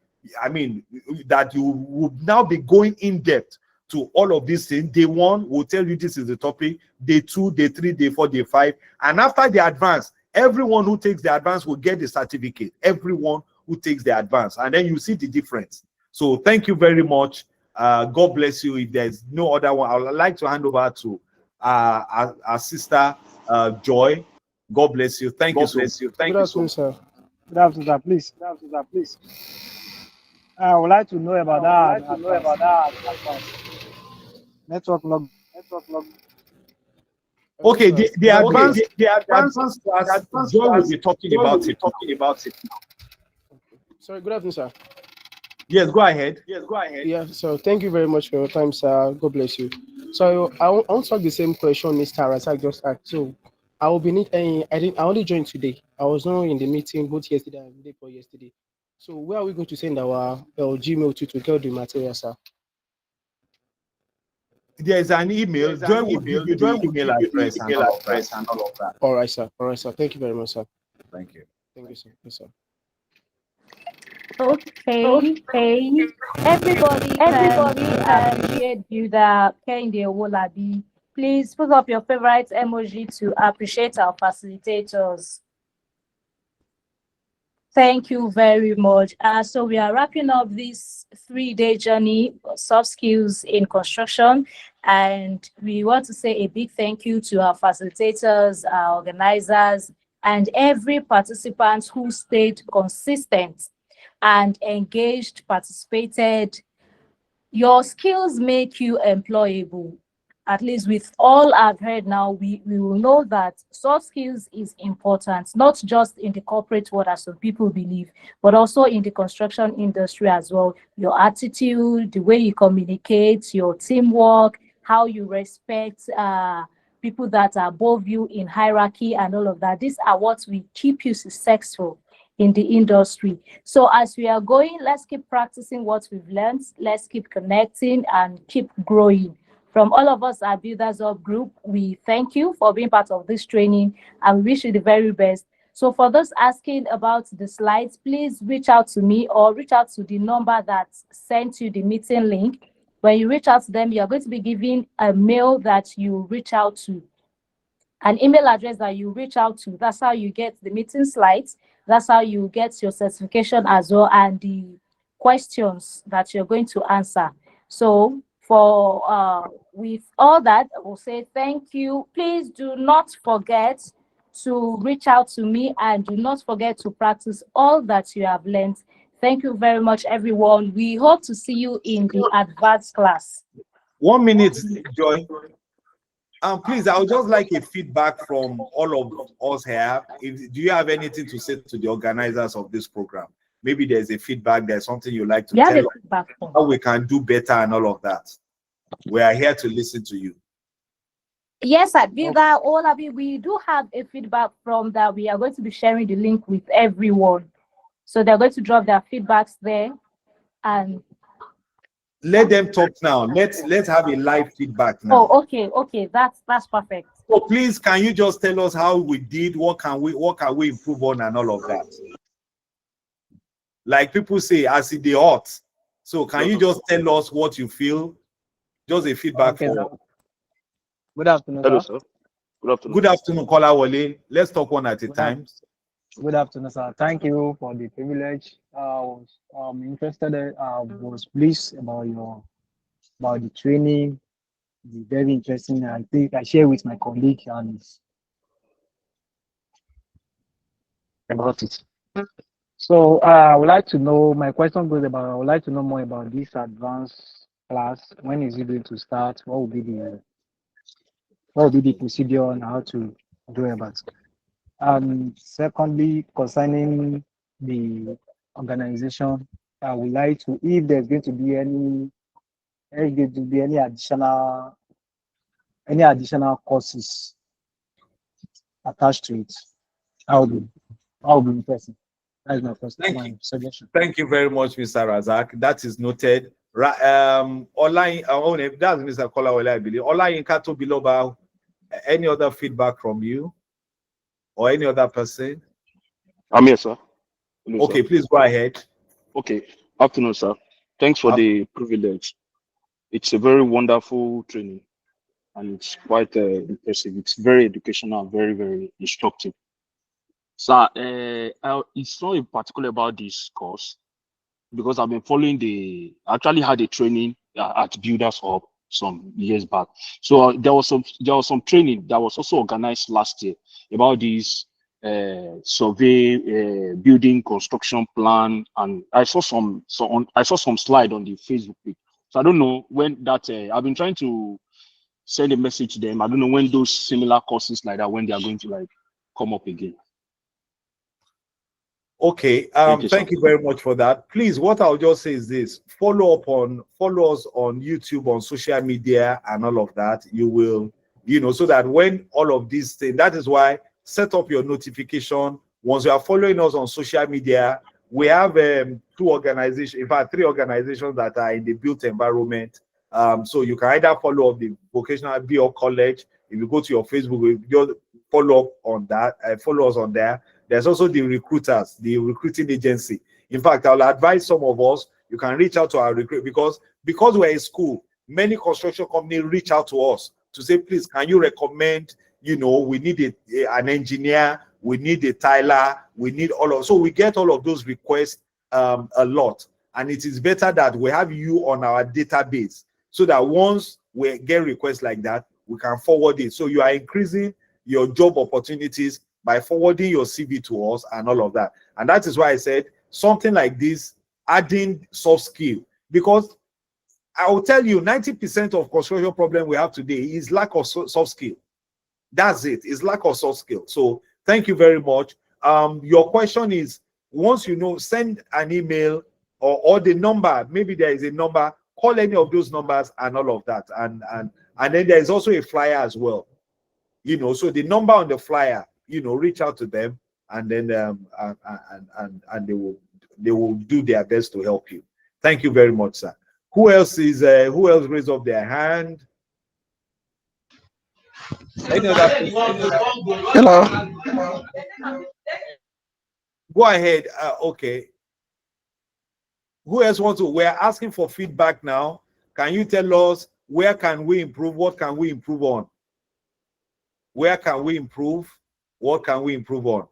I mean, that you will now be going in depth to all of these things. Day 1 will tell you this is the topic. Day 2, day 3, day 4, day 5. And after the advance, everyone who takes the advance will get the certificate. Everyone who takes the advance. And then you see the difference. So thank you very much. God bless you. If there's no other one, I would like to hand over to our sister Joy. God bless you. Thank you so much. Thank you so much, sir. Good afternoon, sir. Please. Good afternoon, sir. Please. I would like to know about that. Network log. Okay, the advanced class, Joy will be talking about it. Sorry, good afternoon, sir. Yes, go ahead. Yeah, so thank you very much for your time, sir. God bless you. So I want to ask the same question Mr. Razak just asked. So I will be I only joined today. I was not in the meeting both yesterday and the day before yesterday. So where are we going to send our Gmail to get the material, sir? There's an email. Joy will give you the email address and all of that. All right, sir. Thank you very much, sir. Thank you. Thank you, sir. Yes, sir. Okay. Everybody can appreciate you that Kehinde Owolabi. Please put up your favorite emoji to appreciate our facilitators. Thank you very much. So we are wrapping up this 3-day journey, soft skills in construction. And we want to say a big thank you to our facilitators, our organizers, and every participant who stayed consistent and engaged, participated. Your skills make you employable. At least with all I've heard now, we will know that soft skills is important, not just in the corporate world as some people believe, but also in the construction industry as well. Your attitude, the way you communicate, your teamwork, how you respect people that are above you in hierarchy and all of that. These are what will keep you successful in the industry. So as we are going, let's keep practicing what we've learned. Let's keep connecting and keep growing. From all of us at Builders Up Group, we thank you for being part of this training and we wish you the very best. So for those asking about the slides, please reach out to me or reach out to the number that sent you the meeting link. When you reach out to them, you're going to be given a mail that you reach out to, an email address that you reach out to. That's how you get the meeting slides. That's how you get your certification as well, and the questions that you're going to answer. So for with all that, I will say thank you. Please do not forget to reach out to me and do not forget to practice all that you have learned. Thank you very much, everyone. We hope to see you in the advanced class. 1 minute, Joy. Please, I would just like a feedback from all of us here. Do you have anything to say to the organizers of this program? Maybe there's a feedback, there's something you'd like to tell us, how we can do better and all of that. We are here to listen to you. Yes, at Viva, all of you, we do have a feedback from that. We are going to be sharing the link with everyone. So they're going to drop their feedbacks there. And let them talk now. Let's have a live feedback now. Oh, okay, that's perfect. So please, can you just tell us how we did, what can we improve on and all of that? Like people say, as in the hot. So can you just tell us what you feel? Just a feedback for. Good afternoon. Hello, sir. Good afternoon. Good afternoon, Kola Wale. Let's talk one at a time. Good afternoon, sir. Thank you for the privilege. I was interested. I was pleased about the training. It's very interesting. I think I share with my colleague and about it. So I would like to know. My question goes about. I would like to know more about this advanced class. When is it going to start? What will be the procedure on how to do about it? And secondly, concerning the organization, I would like to, if there's going to be any additional courses attached to it, I will be interested. That is my first suggestion. Thank you very much, Mr. Razak. That is noted. Online, that's Mr. Kola Wale, I believe. Online, Kato Biloba, any other feedback from you? Or any other person? I'm here, sir. Hello, okay, sir. Please go ahead. Okay. Afternoon, sir. Thanks for the privilege. It's a very wonderful training and it's quite impressive. It's very educational, very, very instructive. Sir, it's not in particular about this course because I've been following I actually had a training at Builders Hub some years back. So there was some training that was also organized last year about this survey, building construction plan, and I saw some slide on the Facebook page. So I don't know when that I've been trying to send a message to them. I don't know when those similar courses like that, when they are going to like come up again. Okay, thank you very much for that. Please, what I'll just say is this: follow us on YouTube, on social media, and all of that. You will, so that when all of these things, that is why set up your notification. Once you are following us on social media, we have 2 organizations, in fact 3 organizations that are in the built environment. So you can either follow up the vocational BO college. If you go to your Facebook, you just follow up on that. Follow us on there. There's also the recruiters, the recruiting agency. In fact, I'll advise some of us, you can reach out to our recruit because we're in school, many construction companies reach out to us to say, please, can you recommend, we need an engineer, we need a tiler, we need so we get all of those requests a lot. And it is better that we have you on our database so that once we get requests like that, we can forward it. So you are increasing your job opportunities by forwarding your CV to us and all of that. And that is why I said something like this, adding soft skill, because I will tell you 90% of construction problem we have today is lack of soft skill. That's it. It's lack of soft skill. So thank you very much. Your question is, once you know, send an email or the number. Maybe there is a number. Call any of those numbers and all of that. And then there is also a flyer as well. So the number on the flyer, reach out to them, and then and they will do their best to help you. Thank you very much, sir. Who else raised up their hand? Any other person? Hello. Go ahead. Okay. Who else wants to? We're asking for feedback now. Can you tell us where can we improve? What can we improve on? Where can we improve? What can we improve on?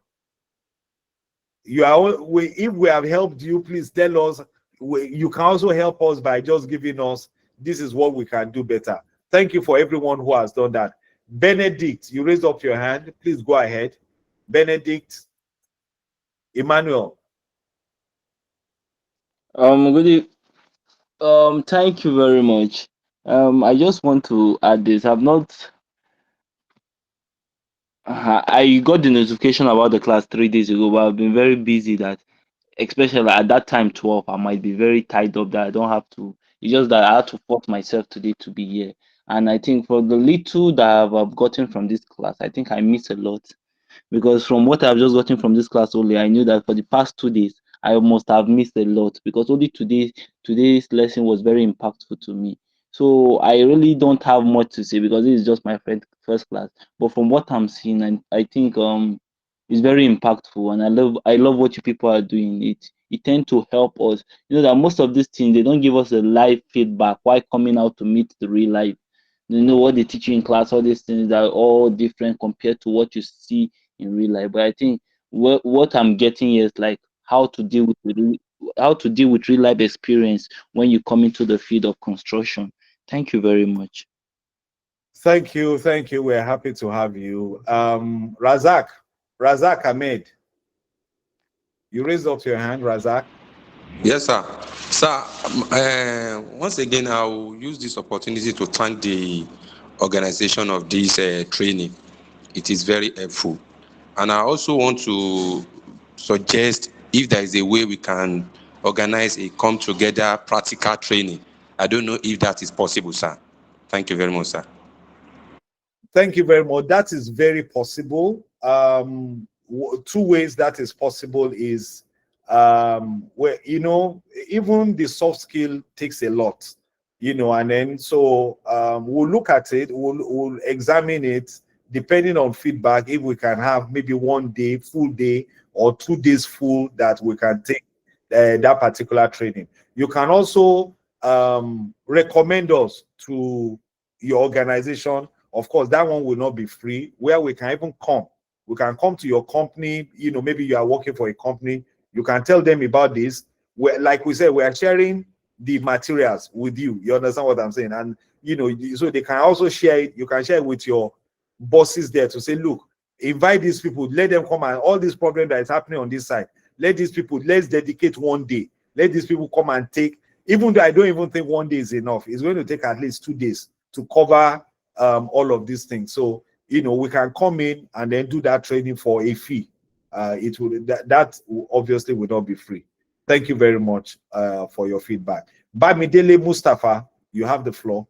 If we have helped you, please tell us. You can also help us by just giving us, this is what we can do better. Thank you for everyone who has done that. Benedict, you raised up your hand. Please go ahead. Benedict. Emmanuel. Thank you very much. I just want to add this. I got the notification about the class 3 days ago, but I've been very busy that, especially at that time, 12, I might be very tied up that I don't have to. It's just that I had to force myself today to be here. And I think for the little that I've gotten from this class, I think I miss a lot. Because from what I've just gotten from this class only, I knew that for the past 2 days, I must have missed a lot, because only today's lesson was very impactful to me. So I really don't have much to say, because this is just my first class. But from what I'm seeing, I think it's very impactful, and I love what you people are doing. It tend to help us. That most of these things, they don't give us a live feedback while coming out to meet the real life. What they teach you in class, all these things are all different compared to what you see in real life. But I think what I'm getting here is like how to deal with real life experience when you come into the field of construction. Thank you very much. Thank you. We're happy to have you. Razak Ahmed, you raised up your hand, Razak. Yes, sir. Sir, once again, I will use this opportunity to thank the organization of this training. It is very helpful. And I also want to suggest if there is a way we can organize a come together practical training. I don't know if that is possible, sir. Thank you very much, sir. Thank you very much. That is very possible. Two ways that is possible is where even the soft skill takes a lot, and then so we'll look at it, we'll examine it depending on feedback. If we can have maybe 1 day, full day, or 2 days full that we can take that particular training. You can also recommend us to your organization. Of course, that one will not be free, where we can even come. We can come to your company. Maybe you are working for a company. You can tell them about this. Like we said, we are sharing the materials with you. You understand what I'm saying? And, so they can also share it. You can share it with your bosses there to say, look, invite these people, let them come, and all this problem that is happening on this side, let's dedicate 1 day. Let these people come and take, even though I don't even think 1 day is enough, it's going to take at least 2 days to cover all of these things. So we can come in and then do that training for a fee. It will that obviously will not be free. Thank you very much for your feedback. Bamidele Mustafa, you have the floor.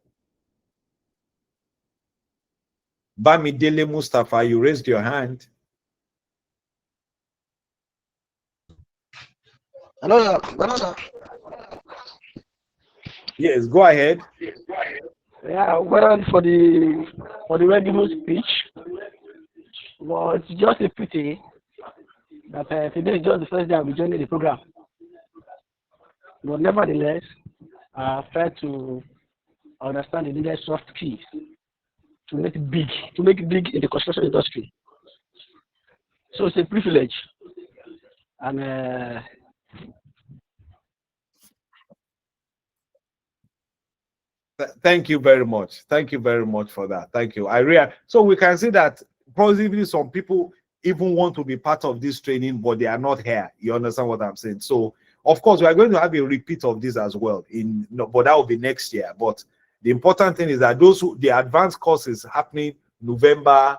Bamidele Mustafa, you raised your hand. Hello, sir. Yes, go ahead. Yeah, well, for the regular speech, well, it's just a pity that today is just the first day I'll be joining the program. But nevertheless, I've tried to understand the needed soft skills to make it big in the construction industry. So it's a privilege, and Thank you very much. Thank you very much for that. Thank you. So we can see that possibly some people even want to be part of this training, but they are not here. You understand what I'm saying? So of course we are going to have a repeat of this as well. But that will be next year. But the important thing is that the advanced course is happening November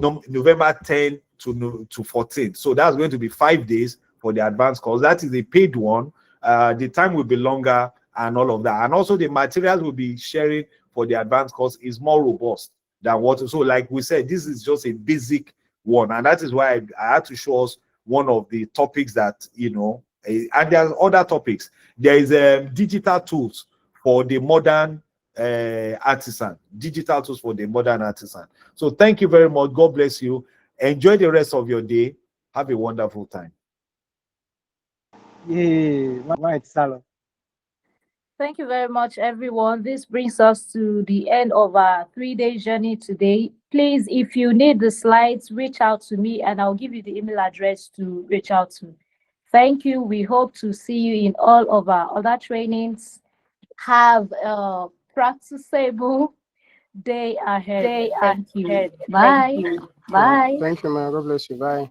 10 to 14. So that's going to be 5 days for the advanced course. That is a paid one. The time will be longer and all of that. And also the materials we'll be sharing for the advanced course is more robust than what. So like we said, this is just a basic one. And that is why I had to show us one of the topics that, and there's other topics. There is digital tools for the modern artisan. Digital tools for the modern artisan. So thank you very much. God bless you. Enjoy the rest of your day. Have a wonderful time. Yeah, right, Salah. Thank you very much, everyone. This brings us to the end of our 3-day journey today. Please, if you need the slides, reach out to me and I'll give you the email address to reach out to. Thank you. We hope to see you in all of our other trainings. Have a practicable day ahead. Thank you. Bye. Thank you, man. God bless you. Bye.